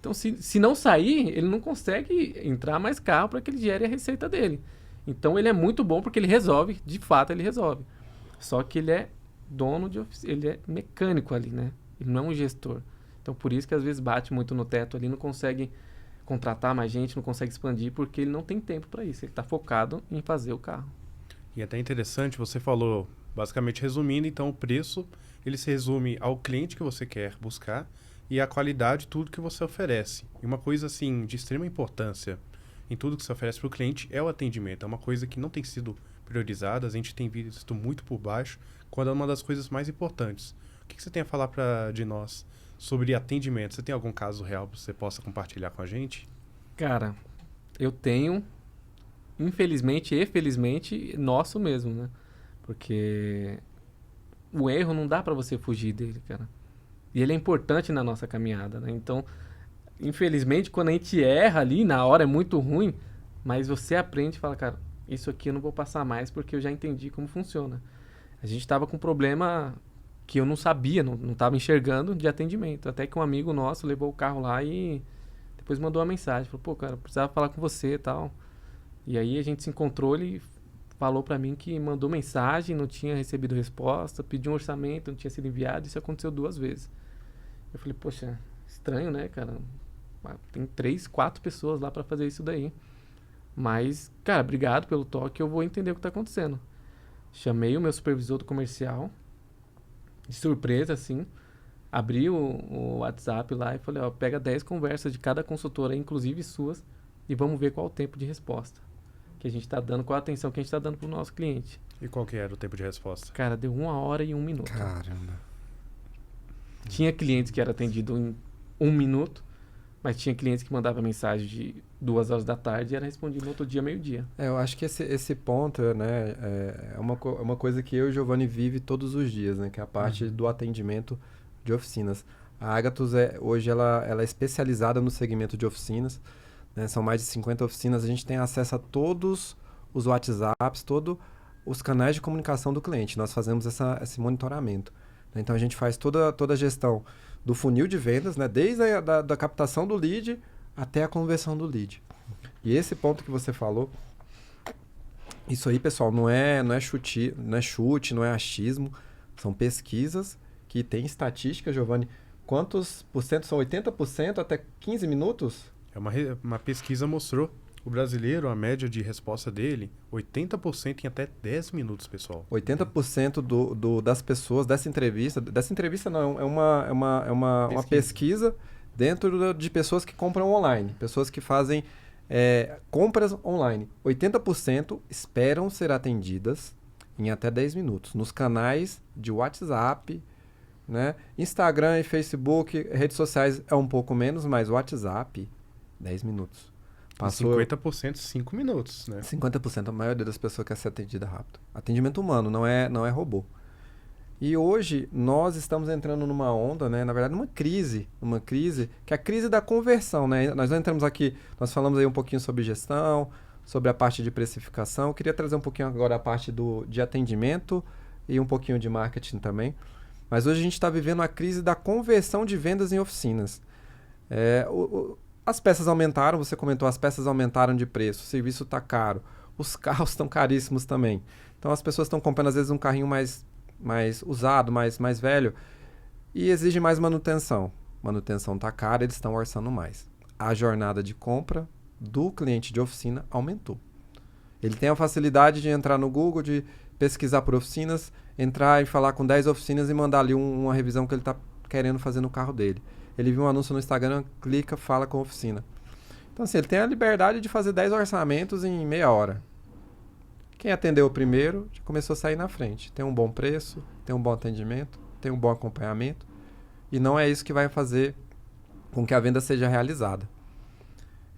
Então, se não sair, ele não consegue entrar mais carro para que ele gere a receita dele. Então, ele é muito bom porque ele resolve, de fato, ele resolve. Só que ele é dono de oficina, ele é mecânico ali, né? Ele não é um gestor. Então, por isso que às vezes bate muito no teto ali, não consegue contratar mais gente, não consegue expandir, porque ele não tem tempo para isso. Ele está focado em fazer o carro. E até interessante, você falou, basicamente resumindo, então o preço, ele se resume ao cliente que você quer buscar e à qualidade de tudo que você oferece. E uma coisa, assim, de extrema importância em tudo que você oferece para o cliente é o atendimento. É uma coisa que não tem sido priorizada, a gente tem visto muito por baixo, quando é uma das coisas mais importantes. O que você tem a falar de nós sobre atendimento? Você tem algum caso real que você possa compartilhar com a gente? Cara, eu tenho, infelizmente e felizmente, nosso mesmo, né? Porque o erro não dá pra você fugir dele, cara. E ele é importante na nossa caminhada, né? Então, infelizmente, quando a gente erra ali, na hora é muito ruim, mas você aprende e fala, cara, isso aqui eu não vou passar mais porque eu já entendi como funciona. A gente tava com um problema que eu não sabia, não tava enxergando de atendimento. Até que um amigo nosso levou o carro lá e depois mandou uma mensagem. Falou, pô, cara, precisava falar com você e tal. E aí a gente se encontrou, ele falou pra mim que mandou mensagem, não tinha recebido resposta, pediu um orçamento, não tinha sido enviado. Isso aconteceu 2 vezes. Eu falei, poxa, estranho, né, cara? Tem 3, 4 pessoas lá pra fazer isso daí. Mas, cara, obrigado pelo toque, eu vou entender o que tá acontecendo. Chamei o meu supervisor do comercial, de surpresa, assim, abri o WhatsApp lá e falei, ó, pega 10 conversas de cada consultora, inclusive suas, e vamos ver qual o tempo de resposta que a gente tá dando, qual a atenção que a gente tá dando pro nosso cliente. E qual que era o tempo de resposta? Cara, deu 1 hora e 1 minuto. Caramba. Tinha clientes que era atendido em 1 minuto, mas tinha clientes que mandavam mensagem de 2 horas da tarde e era respondido no outro dia, meio-dia. Eu acho que esse ponto, né, é uma coisa que eu e o Giovanni vive todos os dias, né, que é a parte do atendimento de oficinas. A Agathus, hoje, ela é especializada no segmento de oficinas, né, são mais de 50 oficinas, a gente tem acesso a todos os WhatsApps, todos os canais de comunicação do cliente, nós fazemos esse monitoramento. Né, então, a gente faz toda a gestão do funil de vendas, né, desde da captação do lead até a conversão do lead. E esse ponto que você falou, isso aí, pessoal, não é chute, não é achismo, são pesquisas que tem estatística, Giovanni. Quantos por cento? São 80% até 15 minutos? Uma pesquisa mostrou o brasileiro, a média de resposta dele, 80% em até 10 minutos, pessoal. 80% das pessoas dessa entrevista não, é uma pesquisa dentro de pessoas que compram online, pessoas que fazem compras online. 80% esperam ser atendidas em até 10 minutos, nos canais de WhatsApp, né? Instagram e Facebook, redes sociais é um pouco menos, mas WhatsApp, 10 minutos. Passou 50%, 5 minutos, né? 50%, a maioria das pessoas quer ser atendida rápido. Atendimento humano, não é robô. E hoje nós estamos entrando numa onda, né? Na verdade, numa crise, que é a crise da conversão, né? Nós não entramos aqui, nós falamos aí um pouquinho sobre gestão, sobre a parte de precificação. Eu queria trazer um pouquinho agora a parte de atendimento e um pouquinho de marketing também. Mas hoje a gente está vivendo a crise da conversão de vendas em oficinas. As peças aumentaram, você comentou, as peças aumentaram de preço, o serviço está caro, os carros estão caríssimos também. Então as pessoas estão comprando às vezes um carrinho mais usado, mais velho, e exige mais manutenção. Manutenção está cara, eles estão orçando mais. A jornada de compra do cliente de oficina aumentou. Ele tem a facilidade de entrar no Google, de pesquisar por oficinas, entrar e falar com 10 oficinas e mandar ali uma revisão que ele está querendo fazer no carro dele. ele viu um anúncio no Instagram, clica, fala com a oficina. Então, assim, ele tem a liberdade de fazer 10 orçamentos em meia hora. Quem atendeu o primeiro já começou a sair na frente. Tem um bom preço, tem um bom atendimento, tem um bom acompanhamento. E não é isso que vai fazer com que a venda seja realizada.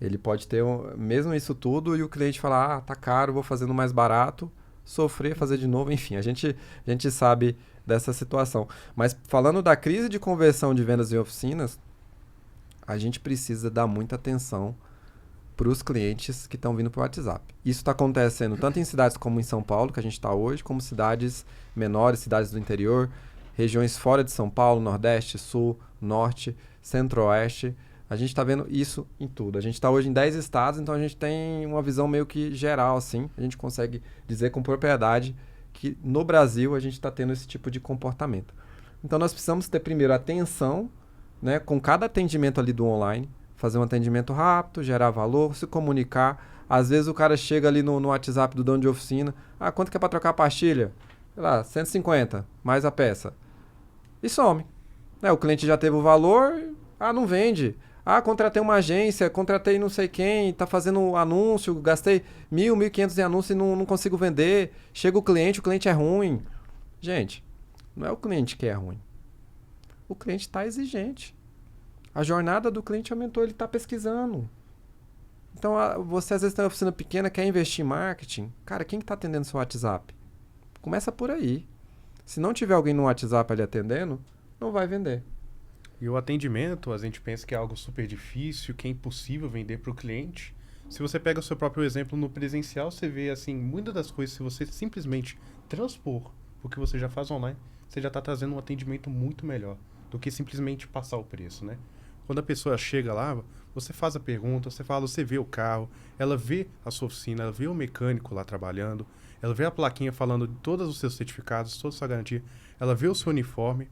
Ele pode ter mesmo isso tudo e o cliente falar, tá caro, vou fazendo mais barato, sofrer, fazer de novo, enfim. A gente sabe dessa situação. Mas falando da crise de conversão de vendas em oficinas, a gente precisa dar muita atenção para os clientes que estão vindo para o WhatsApp. Isso está acontecendo tanto em cidades como em São Paulo, que a gente está hoje, como cidades menores, cidades do interior, regiões fora de São Paulo, Nordeste, Sul, Norte, Centro-Oeste. A gente está vendo isso em tudo. A gente está hoje em 10 estados, então a gente tem uma visão meio que geral, assim. A gente consegue dizer com propriedade que no Brasil a gente está tendo esse tipo de comportamento. Então nós precisamos ter primeiro atenção, né, com cada atendimento ali do online, fazer um atendimento rápido, gerar valor, se comunicar. Às vezes o cara chega ali no WhatsApp do dono de oficina, quanto que é para trocar a pastilha? Sei lá, 150, mais a peça. E some. Né, o cliente já teve o valor, não vende. Contratei uma agência, contratei não sei quem, tá fazendo anúncio, gastei 1.000, 1.500 em anúncio e não consigo vender. Chega o cliente é ruim. Gente, não é o cliente que é ruim. O cliente está exigente. A jornada do cliente aumentou, ele está pesquisando. Então, você às vezes tem uma oficina pequena, quer investir em marketing. Cara, quem que está atendendo seu WhatsApp? Começa por aí. Se não tiver alguém no WhatsApp ali atendendo, não vai vender. E o atendimento, a gente pensa que é algo super difícil, que é impossível vender para o cliente. Se você pega o seu próprio exemplo no presencial, você vê, assim, muitas das coisas, se você simplesmente transpor o que você já faz online, você já está trazendo um atendimento muito melhor do que simplesmente passar o preço, né? Quando a pessoa chega lá, você faz a pergunta, você vê o carro, ela vê a sua oficina, ela vê o mecânico lá trabalhando, ela vê a plaquinha falando de todos os seus certificados, toda a sua garantia, ela vê o seu uniforme.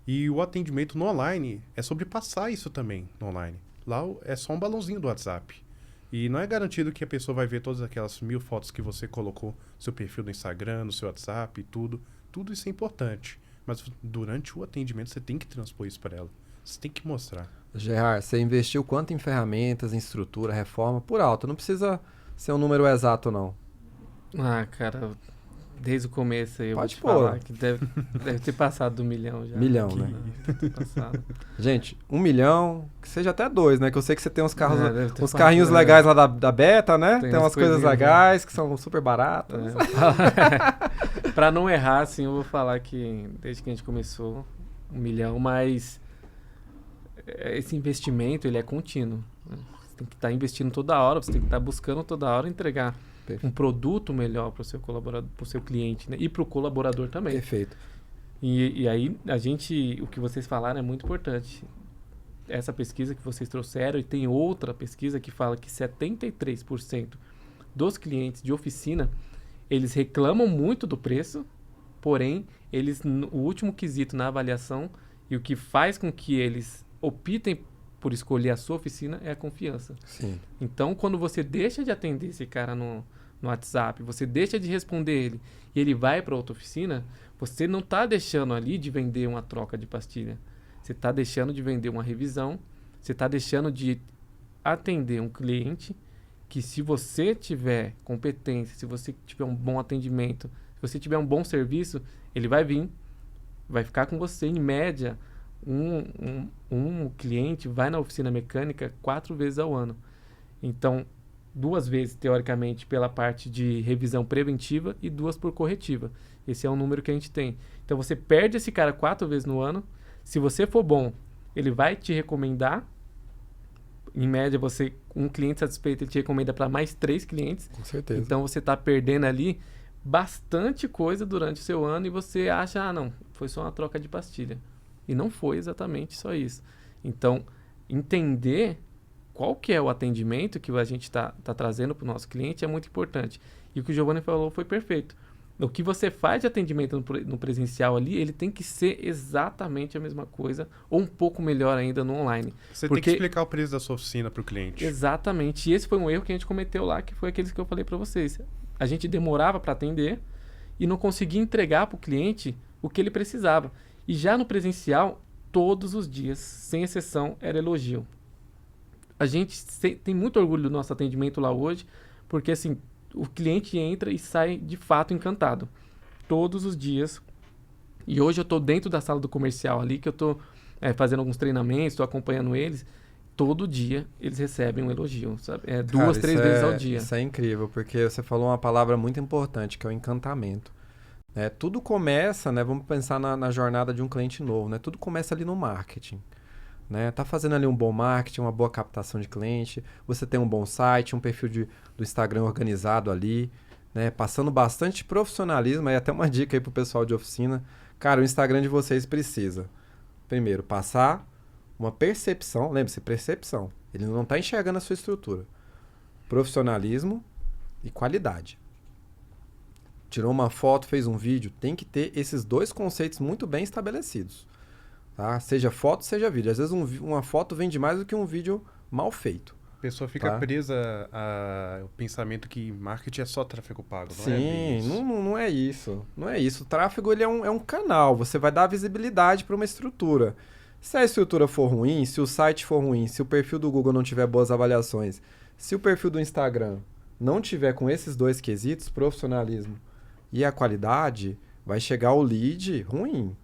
E o atendimento no online é sobre passar isso também no online. Lá é só um balãozinho do WhatsApp. E não é garantido que a pessoa vai ver todas aquelas 1.000 fotos que você colocou no seu perfil do Instagram, no seu WhatsApp e tudo. Tudo isso é importante. Mas durante o atendimento você tem que transpor isso para ela. Você tem que mostrar. Gerard, você investiu quanto em ferramentas, em estrutura, reforma, por alto. Não precisa ser um número exato, não. Cara, desde o começo aí eu Pode vou te falar que deve ter passado do 1 milhão já. Milhão, né? Deve ter passado. Gente, 1 milhão, que seja até 2, né? Que eu sei que você tem uns carros, uns carrinhos legais lá da Beta, né? Tem umas coisas legais, né? que são super baratas. Pra não errar, assim, eu vou falar que desde que a gente começou, 1 milhão, mas esse investimento, ele é contínuo. Né? Você tem que estar investindo toda hora, você tem que estar buscando toda hora entregar um produto melhor para o seu colaborador, para o seu cliente, né? E para o colaborador também. Perfeito. E aí, o que vocês falaram é muito importante. Essa pesquisa que vocês trouxeram, e tem outra pesquisa que fala que 73% dos clientes de oficina, eles reclamam muito do preço, porém, o último quesito na avaliação e o que faz com que eles optem por escolher a sua oficina é a confiança. Sim. Então, quando você deixa de atender esse cara no WhatsApp, você deixa de responder ele e ele vai para outra oficina, você não está deixando ali de vender uma troca de pastilha. Você está deixando de vender uma revisão, você está deixando de atender um cliente que, se você tiver competência, se você tiver um bom atendimento, se você tiver um bom serviço, ele vai vir, vai ficar com você. Em média, um cliente vai na oficina mecânica 4 vezes ao ano. Então, 2 vezes, teoricamente, pela parte de revisão preventiva e 2 por corretiva. Esse é o número que a gente tem. Então, você perde esse cara 4 vezes no ano. Se você for bom, ele vai te recomendar. Em média, um cliente satisfeito, ele te recomenda para mais 3 clientes. Com certeza. Então, você está perdendo ali bastante coisa durante o seu ano e você acha, não, foi só uma troca de pastilha. E não foi exatamente só isso. Então, entender qual que é o atendimento que a gente está trazendo para o nosso cliente é muito importante. E o que o Giovanni falou foi perfeito. O que você faz de atendimento no presencial ali, ele tem que ser exatamente a mesma coisa, ou um pouco melhor ainda no online. Você tem que explicar o preço da sua oficina para o cliente. Exatamente. E esse foi um erro que a gente cometeu lá, que foi aqueles que eu falei para vocês. A gente demorava para atender e não conseguia entregar para o cliente o que ele precisava. E já no presencial, todos os dias, sem exceção, era elogio. A gente tem muito orgulho do nosso atendimento lá hoje, porque assim, o cliente entra e sai de fato encantado. Todos os dias. E hoje eu estou dentro da sala do comercial ali, que eu estou fazendo alguns treinamentos, estou acompanhando eles. Todo dia eles recebem um elogio, sabe? Duas, três vezes ao dia. Isso é incrível, porque você falou uma palavra muito importante, que é o encantamento. Tudo começa, né? Vamos pensar na jornada de um cliente novo, né? Tudo começa ali no marketing. Né? Tá fazendo ali um bom marketing, uma boa captação de cliente, você tem um bom site, um perfil do Instagram organizado ali, né? Passando bastante profissionalismo, aí até uma dica aí pro pessoal de oficina. Cara, o Instagram de vocês precisa, primeiro, passar uma percepção, lembre-se, percepção. Ele não está enxergando a sua estrutura. Profissionalismo e qualidade. Tirou uma foto, fez um vídeo, tem que ter esses dois conceitos muito bem estabelecidos. Tá? Seja foto, seja vídeo. Às vezes uma foto vende mais do que um vídeo mal feito. A pessoa fica presa ao pensamento que marketing é só tráfego pago, não é? Sim, não é isso. Não é isso. O tráfego ele é um canal. Você vai dar visibilidade para uma estrutura. Se a estrutura for ruim, se o site for ruim, se o perfil do Google não tiver boas avaliações, se o perfil do Instagram não tiver com esses dois quesitos, profissionalismo e a qualidade, vai chegar o lead ruim.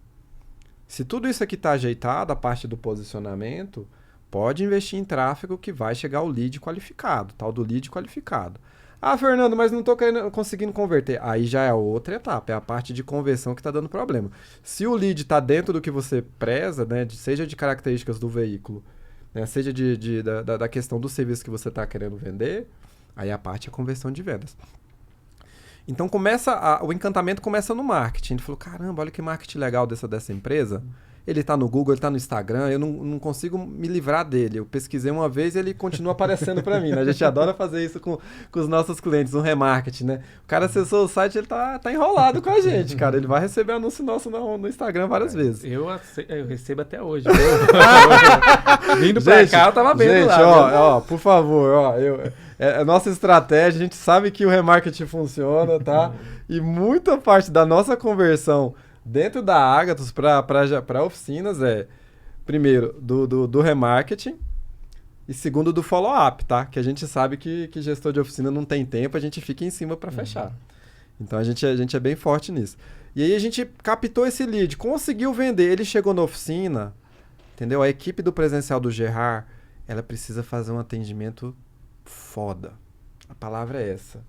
Se tudo isso aqui está ajeitado, a parte do posicionamento, pode investir em tráfego que vai chegar o lead qualificado, tal do lead qualificado. Ah, Fernando, mas não estou conseguindo converter. Aí já é outra etapa, é a parte de conversão que está dando problema. Se o lead está dentro do que você preza, né, seja de características do veículo, né, seja da questão do serviço que você está querendo vender, aí a parte é a conversão de vendas. Então o encantamento começa no marketing. Ele falou, caramba, olha que marketing legal dessa empresa. Ele está no Google, ele está no Instagram, eu não consigo me livrar dele. Eu pesquisei uma vez e ele continua aparecendo para mim, né? A gente adora fazer isso com os nossos clientes, um remarketing, né? O cara acessou o site, ele tá enrolado com a gente, cara. Ele vai receber anúncio nosso no Instagram várias vezes. Eu recebo até hoje. Vindo pra cá, eu tava vendo lá. Gente, ó, por favor, a nossa estratégia, a gente sabe que o remarketing funciona, tá? E muita parte da nossa conversão dentro da Agathos para oficinas primeiro, do remarketing e segundo, do follow-up, tá? Que a gente sabe que gestor de oficina não tem tempo, a gente fica em cima para fechar. Então, a gente é bem forte nisso. E aí, a gente captou esse lead, conseguiu vender, ele chegou na oficina, entendeu? A equipe do presencial do Gerard, ela precisa fazer um atendimento foda. A palavra é essa.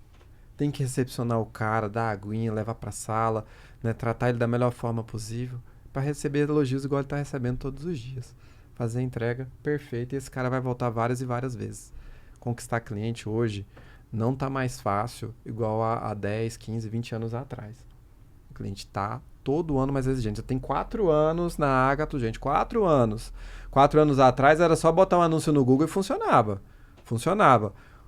Tem que recepcionar o cara, dar a aguinha, levar para a sala, né, tratar ele da melhor forma possível para receber elogios igual ele está recebendo todos os dias. Fazer a entrega perfeita e esse cara vai voltar várias e várias vezes. Conquistar cliente hoje não está mais fácil igual a 10, 15, 20 anos atrás. O cliente está todo ano mais exigente. Eu tenho 4 anos na Agathos, gente, 4 anos. 4 anos atrás era só botar um anúncio no Google e funcionava.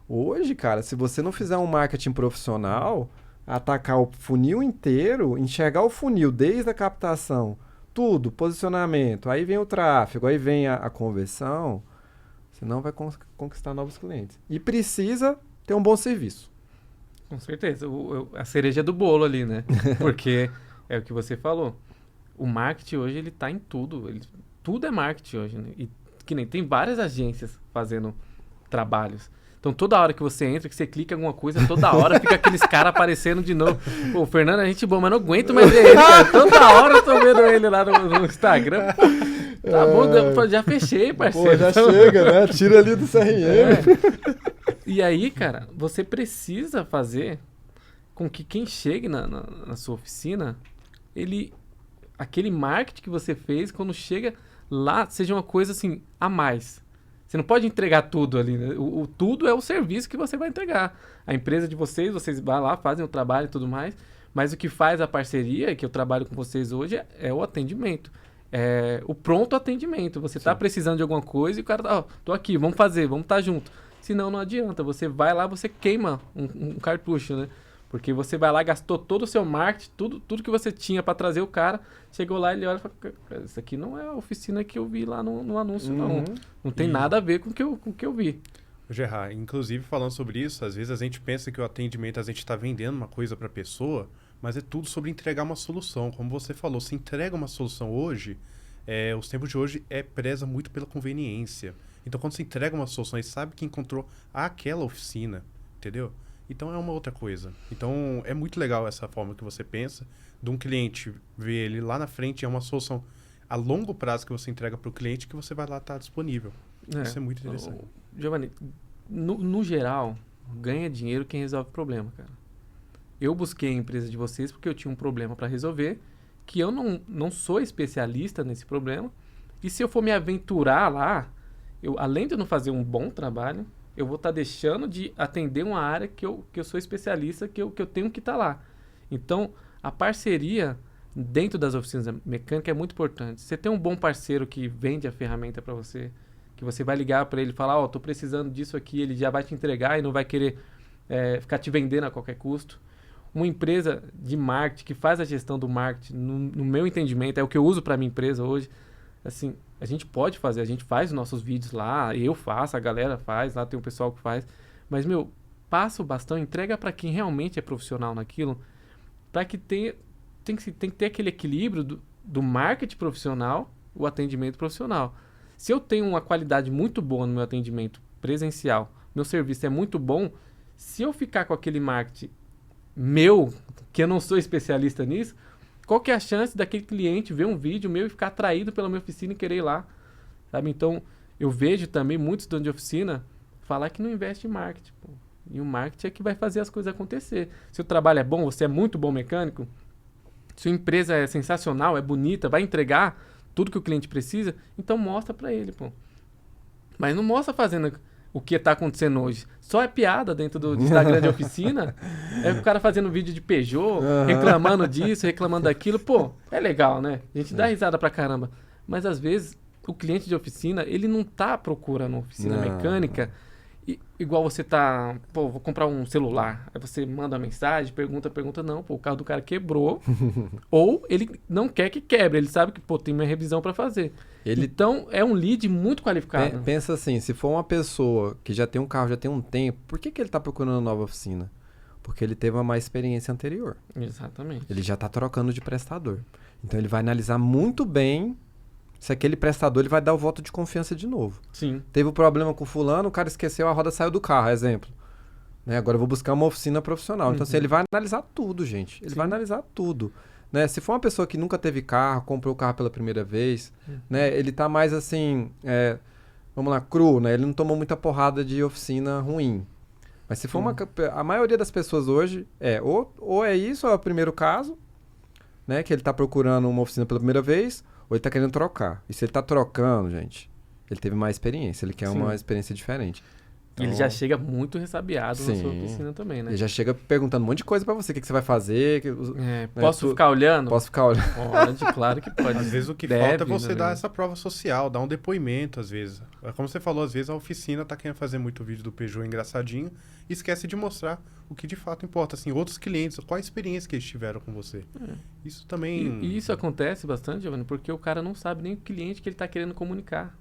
Hoje, cara, se você não fizer um marketing profissional, atacar o funil inteiro, enxergar o funil desde a captação, tudo, posicionamento, aí vem o tráfego, aí vem a conversão, você não vai conquistar novos clientes. E precisa ter um bom serviço. Com certeza. A cereja do bolo ali, né? Porque é o que você falou. O marketing hoje, ele tá em tudo. Tudo é marketing hoje, né? E que nem tem várias agências fazendo trabalhos. Então, toda hora que você entra, que você clica em alguma coisa, toda hora fica aqueles caras aparecendo de novo. Pô, o Fernando é gente boa, mas não aguento mais ver ele, cara. Toda hora eu tô vendo ele lá no Instagram. Tá bom, já fechei, parceiro. Pô, já chega, né? Tira ali do CRM. E aí, cara, você precisa fazer com que quem chegue na sua oficina, aquele marketing que você fez, quando chega lá, seja uma coisa assim, a mais. Você não pode entregar tudo ali, né? O tudo é o serviço que você vai entregar. A empresa de vocês vão lá, fazem o trabalho e tudo mais, mas o que faz a parceria, que eu trabalho com vocês hoje, é o atendimento. É o pronto atendimento. Você tá precisando de alguma coisa e o cara tá, tô aqui, vamos fazer, vamos estar junto. Senão não adianta, você vai lá, você queima um cartucho, né? Porque você vai lá, gastou todo o seu marketing, tudo que você tinha para trazer o cara, chegou lá, ele olha e fala, isso aqui não é a oficina que eu vi lá no anúncio, não. Não tem nada a ver com o que eu vi. Gerard, inclusive falando sobre isso, às vezes a gente pensa que o atendimento, a gente está vendendo uma coisa para a pessoa, mas é tudo sobre entregar uma solução. Como você falou, se entrega uma solução hoje, os tempos de hoje preza muito pela conveniência. Então, quando você entrega uma solução e sabe que encontrou aquela oficina, entendeu? Então, é uma outra coisa. Então, é muito legal essa forma que você pensa de um cliente ver ele lá na frente, é uma solução a longo prazo que você entrega para o cliente que você vai lá estar disponível. Isso é muito interessante. Giovanni, no geral, ganha dinheiro quem resolve o problema, cara. Eu busquei a empresa de vocês porque eu tinha um problema para resolver, que eu não sou especialista nesse problema, e se eu for me aventurar lá, além de eu não fazer um bom trabalho, eu vou estar deixando de atender uma área que eu sou especialista, que eu tenho que estar lá. Então, a parceria dentro das oficinas mecânicas é muito importante. Você tem um bom parceiro que vende a ferramenta para você, que você vai ligar para ele e falar, tô precisando disso aqui, ele já vai te entregar e não vai querer ficar te vendendo a qualquer custo. Uma empresa de marketing que faz a gestão do marketing, no meu entendimento, é o que eu uso para minha empresa hoje. Assim, a gente pode fazer, a gente faz os nossos vídeos lá, eu faço, a galera faz, lá tem um pessoal que faz. Mas, passa o bastão, entrega para quem realmente é profissional naquilo, para que tem que ter aquele equilíbrio do marketing profissional, o atendimento profissional. Se eu tenho uma qualidade muito boa no meu atendimento presencial, meu serviço é muito bom, se eu ficar com aquele marketing que eu não sou especialista nisso, qual que é a chance daquele cliente ver um vídeo meu e ficar atraído pela minha oficina e querer ir lá? Sabe? Então, eu vejo também muitos donos de oficina falar que não investe em marketing. Pô. E o marketing é que vai fazer as coisas acontecer. Se o trabalho é bom, você é muito bom mecânico, sua empresa é sensacional, é bonita, vai entregar tudo que o cliente precisa, então mostra pra ele, pô. Mas não mostra fazendo o que tá acontecendo hoje. Só é piada dentro do Instagram de oficina. É o cara fazendo vídeo de Peugeot, reclamando disso, reclamando daquilo. Pô, é legal, né? A gente dá risada pra caramba. Mas às vezes o cliente de oficina, ele não tá procurando uma oficina mecânica igual você tá, pô, vou comprar um celular. Aí você manda uma mensagem, pergunta, não, pô, o carro do cara quebrou. Ou ele não quer que quebre, ele sabe que, pô, tem uma revisão para fazer. Então, é um lead muito qualificado. Pensa assim, se for uma pessoa que já tem um carro, já tem um tempo, por que ele tá procurando uma nova oficina? Porque ele teve uma má experiência anterior. Exatamente. Ele já tá trocando de prestador. Então, ele vai analisar muito bem se aquele prestador ele vai dar o voto de confiança de novo. Sim. Teve um problema com o fulano, o cara esqueceu, a roda saiu do carro, exemplo. Né? Agora eu vou buscar uma oficina profissional. Então, assim, ele vai analisar tudo, gente. Ele vai analisar tudo. Né? Se for uma pessoa que nunca teve carro, comprou o carro pela primeira vez, né? Ele tá mais assim, vamos lá, cru, né? Ele não tomou muita porrada de oficina ruim. Mas se for a maioria das pessoas hoje, ou é isso, ou é o primeiro caso, né? Que ele tá procurando uma oficina pela primeira vez, ou ele tá querendo trocar. E se ele tá trocando, gente, ele teve mais experiência, ele quer uma experiência diferente. Então, ele já chega muito ressabiado na sua oficina também, né? Ele já chega perguntando um monte de coisa pra você, o que você vai fazer. Posso ficar olhando? Posso ficar olhando. Pode, claro que pode. Às vezes o que falta é você dar essa prova social, dar um depoimento, às vezes. Como você falou, às vezes a oficina tá querendo fazer muito vídeo do Peugeot engraçadinho e esquece de mostrar o que de fato importa. Assim, outros clientes, qual a experiência que eles tiveram com você. Isso também... E isso acontece bastante, Giovanni, porque o cara não sabe nem o cliente que ele tá querendo comunicar.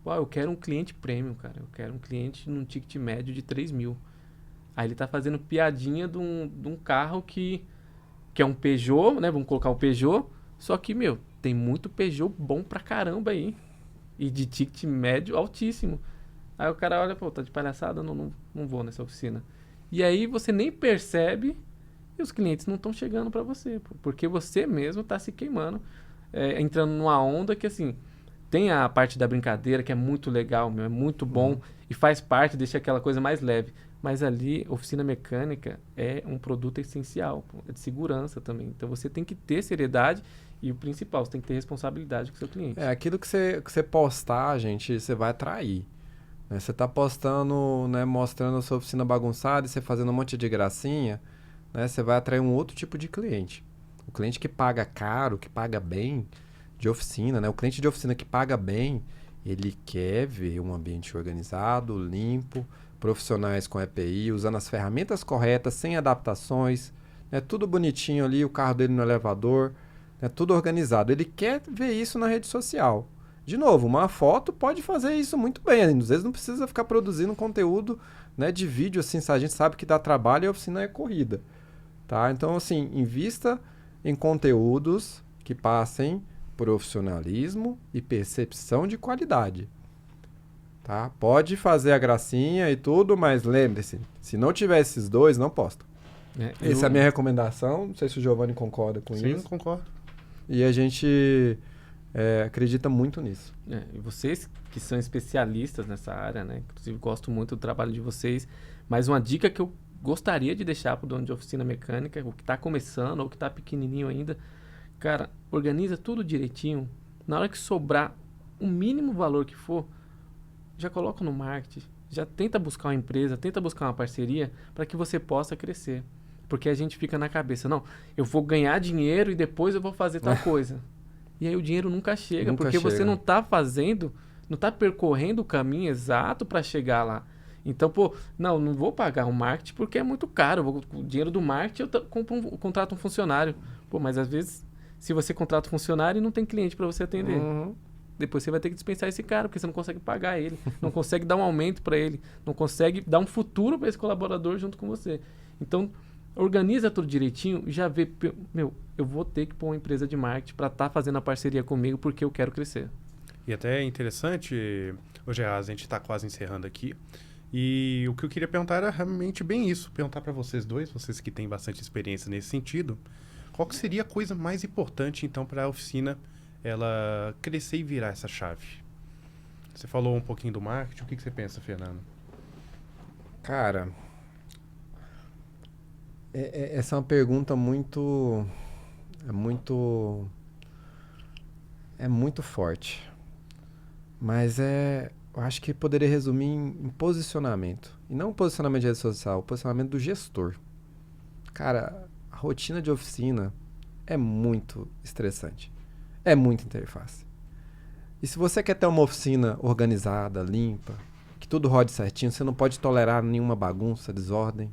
Eu quero um cliente premium, cara. Eu quero um cliente num ticket médio de 3 mil. Aí ele tá fazendo piadinha de um carro que é um Peugeot, né? Vamos colocar um Peugeot. Só que, tem muito Peugeot bom pra caramba aí. E de ticket médio altíssimo. Aí o cara olha, tá de palhaçada? Não vou nessa oficina. E aí você nem percebe e os clientes não estão chegando pra você. Porque você mesmo tá se queimando. Entrando numa onda que, assim... Tem a parte da brincadeira, que é muito legal, é muito bom e faz parte, deixa aquela coisa mais leve. Mas ali, oficina mecânica é um produto essencial, é de segurança também. Então, você tem que ter seriedade e o principal, você tem que ter responsabilidade com o seu cliente. Aquilo que você postar, gente, você vai atrair. Né? Você tá postando, né, mostrando a sua oficina bagunçada e você fazendo um monte de gracinha, né, você vai atrair um outro tipo de cliente. O cliente que paga caro, que paga bem... de oficina, né? O cliente de oficina que paga bem, ele quer ver um ambiente organizado, limpo, profissionais com EPI, usando as ferramentas corretas, sem adaptações, né? Tudo bonitinho ali, o carro dele no elevador, né? Tudo organizado. Ele quer ver isso na rede social. De novo, uma foto pode fazer isso muito bem. Às vezes não precisa ficar produzindo conteúdo, né, de vídeo, assim, a gente sabe que dá trabalho e a oficina é corrida. Tá? Então, assim, invista em conteúdos que passem profissionalismo e percepção de qualidade. Tá? Pode fazer a gracinha e tudo, mas lembre-se, se não tiver esses dois, não posta. Essa é a minha recomendação. Não sei se o Giovanni concorda com isso. Sim, concordo. E a gente acredita muito nisso. E vocês que são especialistas nessa área, né? Inclusive, gosto muito do trabalho de vocês. Mas uma dica que eu gostaria de deixar para o dono de oficina mecânica, o que está começando ou que está pequenininho ainda, cara, organiza tudo direitinho. Na hora que sobrar o mínimo valor que for, já coloca no marketing, já tenta buscar uma empresa, tenta buscar uma parceria para que você possa crescer. Porque a gente fica na cabeça, não, eu vou ganhar dinheiro e depois eu vou fazer tal coisa. E aí o dinheiro nunca chega, porque você não está fazendo, não está percorrendo o caminho exato para chegar lá. Então, não vou pagar um marketing porque é muito caro. O dinheiro do marketing eu contrato um funcionário. Mas às vezes, se você contrata um funcionário e não tem cliente para você atender. Depois você vai ter que dispensar esse cara, porque você não consegue pagar ele, não consegue dar um aumento para ele, não consegue dar um futuro para esse colaborador junto com você. Então, organiza tudo direitinho e já vê, eu vou ter que pôr uma empresa de marketing para estar fazendo a parceria comigo porque eu quero crescer. E até é interessante, hoje a gente está quase encerrando aqui, e o que eu queria perguntar era realmente bem isso, perguntar para vocês dois, vocês que têm bastante experiência nesse sentido, qual que seria a coisa mais importante então para a oficina ela crescer e virar essa chave? Você falou um pouquinho do marketing, o que você pensa, Fernando? Cara, essa é uma pergunta muito forte. Mas eu acho que poderia resumir em posicionamento. E não posicionamento de rede social, posicionamento do gestor. Cara, a rotina de oficina é muito estressante. É muita interface. E se você quer ter uma oficina organizada, limpa, que tudo rode certinho, você não pode tolerar nenhuma bagunça, desordem.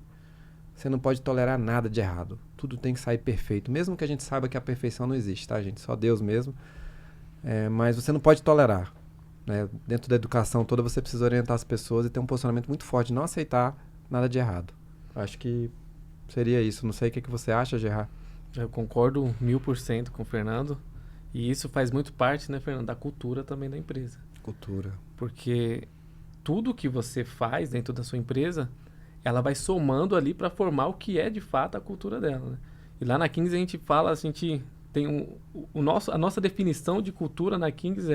Você não pode tolerar nada de errado. Tudo tem que sair perfeito. Mesmo que a gente saiba que a perfeição não existe, tá, gente? Só Deus mesmo. Mas você não pode tolerar. Né? Dentro da educação toda, você precisa orientar as pessoas e ter um posicionamento muito forte. Não aceitar nada de errado. Acho que seria isso. Não sei o que você acha, Gerard. Eu concordo 1000% com o Fernando. E isso faz muito parte, né, Fernando, da cultura também da empresa. Cultura. Porque tudo que você faz dentro da sua empresa, ela vai somando ali para formar o que é de fato a cultura dela. Né? E lá na Kings a gente fala, a gente tem a nossa definição de cultura na Kings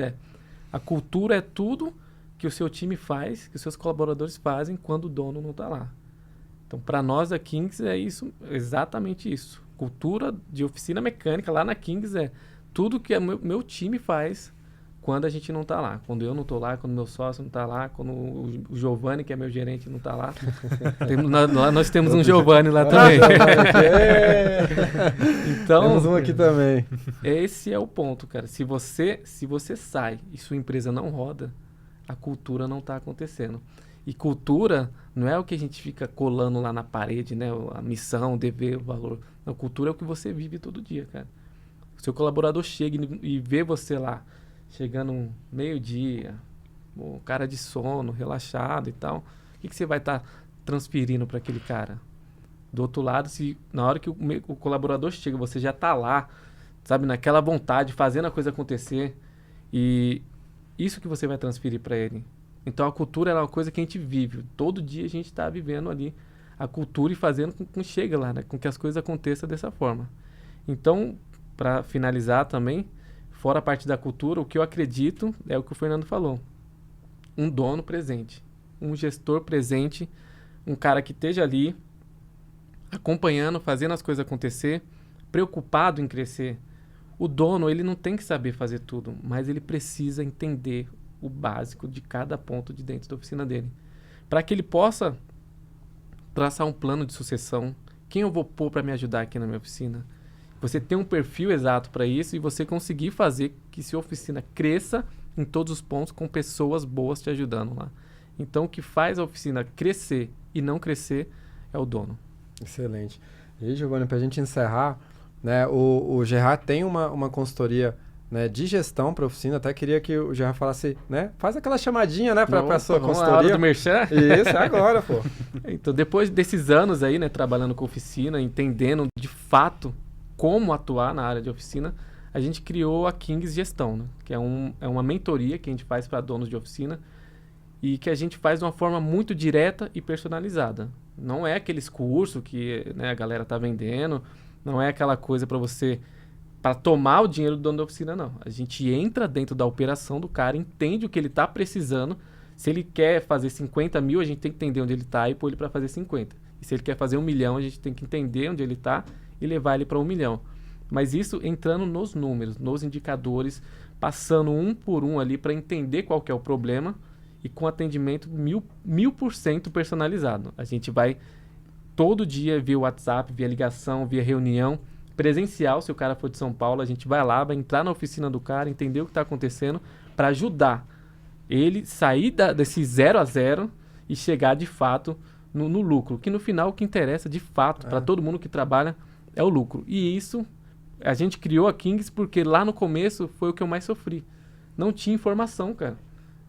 a cultura é tudo que o seu time faz, que os seus colaboradores fazem quando o dono não está lá. Então, para nós da Kings é isso, exatamente isso. Cultura de oficina mecânica lá na Kings é tudo que o meu time faz quando a gente não está lá. Quando eu não estou lá, quando meu sócio não está lá, quando o Giovanni, que é meu gerente, não está lá. Nós temos um Giovanni lá também. Então, temos um aqui também. Esse é o ponto, cara. Se você sai e sua empresa não roda, a cultura não está acontecendo. E cultura não é o que a gente fica colando lá na parede, né? A missão, o dever, o valor. Não, cultura é o que você vive todo dia, cara. O seu colaborador chega e vê você lá, chegando meio-dia, cara de sono, relaxado e tal. O que você vai estar transferindo para aquele cara? Do outro lado, se na hora que o colaborador chega, você já está lá, sabe, naquela vontade, fazendo a coisa acontecer. E isso que você vai transferir para ele. Então a cultura é uma coisa que a gente vive. Todo dia a gente está vivendo ali a cultura e fazendo com que chegue lá, né? Com que as coisas aconteçam dessa forma. Então, para finalizar também, fora a parte da cultura, o que eu acredito é o que o Fernando falou. Um dono presente, um gestor presente, um cara que esteja ali acompanhando, fazendo as coisas acontecer, preocupado em crescer. O dono, ele não tem que saber fazer tudo, mas ele precisa entender o básico de cada ponto de dentro da oficina dele. Para que ele possa traçar um plano de sucessão. Quem eu vou pôr para me ajudar aqui na minha oficina? Você ter um perfil exato para isso e você conseguir fazer que sua oficina cresça em todos os pontos com pessoas boas te ajudando lá. Então, o que faz a oficina crescer e não crescer é o dono. Excelente. E, Giovanni, para a gente encerrar, né, o Gerard tem uma consultoria, né, de gestão para a oficina. Até queria que o Gerard falasse, né, faz aquela chamadinha, né, para a sua consultoria. A hora do merchan? Isso, é agora, pô. Então, depois desses anos aí, né, trabalhando com oficina, entendendo de fato como atuar na área de oficina, a gente criou a Kings Gestão, né? Que é uma mentoria que a gente faz para donos de oficina e que a gente faz de uma forma muito direta e personalizada. Não é aqueles cursos que, né, a galera tá vendendo, não é aquela coisa para você, para tomar o dinheiro do dono da oficina, não. A gente entra dentro da operação do cara, entende o que ele tá precisando. Se ele quer fazer 50 mil, a gente tem que entender onde ele está e pôr ele para fazer 50. E se ele quer fazer 1 milhão, a gente tem que entender onde ele está e levar ele para 1 milhão. Mas isso entrando nos números, nos indicadores, passando um por um ali para entender qual que é o problema e com atendimento 1000% personalizado. A gente vai todo dia via WhatsApp, via ligação, via reunião presencial. Se o cara for de São Paulo, a gente vai lá, vai entrar na oficina do cara, entender o que está acontecendo para ajudar ele sair desse 0 a 0 e chegar de fato no lucro. Que no final o que interessa de fato para todo mundo que trabalha é o lucro. E isso a gente criou a Kings porque lá no começo foi o que eu mais sofri. Não tinha informação, cara.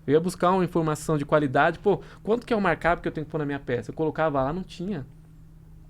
Eu ia buscar uma informação de qualidade. Pô, quanto que é o markup que eu tenho que pôr na minha peça? Eu colocava lá, não tinha.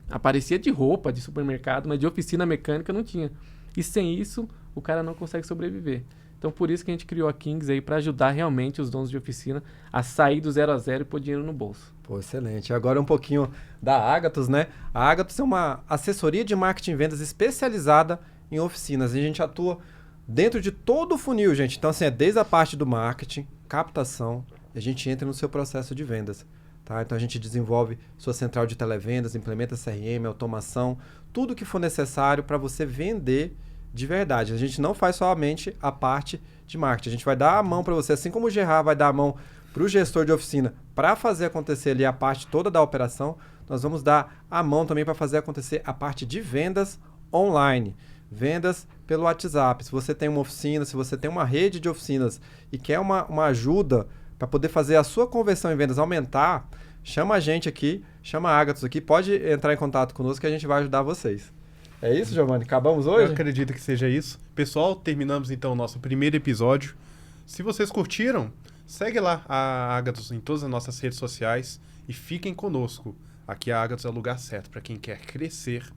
Aparecia de roupa, de supermercado, mas de oficina mecânica não tinha. E sem isso, o cara não consegue sobreviver. Então, por isso que a gente criou a Kings aí, para ajudar realmente os donos de oficina a sair do 0 a 0 e pôr dinheiro no bolso. Pô, excelente. Agora um pouquinho da Agathos, né? A Agathos é uma assessoria de marketing e vendas especializada em oficinas. A gente atua dentro de todo o funil, gente. Então, assim, é desde a parte do marketing, captação, a gente entra no seu processo de vendas. Tá? Então, a gente desenvolve sua central de televendas, implementa CRM, automação, tudo que for necessário para você vender de verdade. A gente não faz somente a parte de marketing. A gente vai dar a mão para você, assim como o Gerard vai dar a mão para o gestor de oficina para fazer acontecer ali a parte toda da operação, nós vamos dar a mão também para fazer acontecer a parte de vendas online. Vendas pelo WhatsApp. Se você tem uma oficina, se você tem uma rede de oficinas e quer uma ajuda para poder fazer a sua conversão em vendas aumentar, chama a gente aqui, chama a Agathos aqui, pode entrar em contato conosco que a gente vai ajudar vocês. É isso, Giovanni? Acabamos hoje? Eu acredito que seja isso. Pessoal, terminamos então o nosso primeiro episódio. Se vocês curtiram, segue lá a Agathos em todas as nossas redes sociais e fiquem conosco. Aqui a Agathos é o lugar certo para quem quer crescer,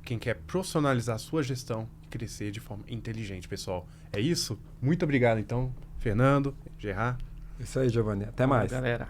quem quer profissionalizar a sua gestão e crescer de forma inteligente, pessoal. É isso? Muito obrigado, então, Fernando, Gerard. Isso aí, Giovanni. Até mais. Galera.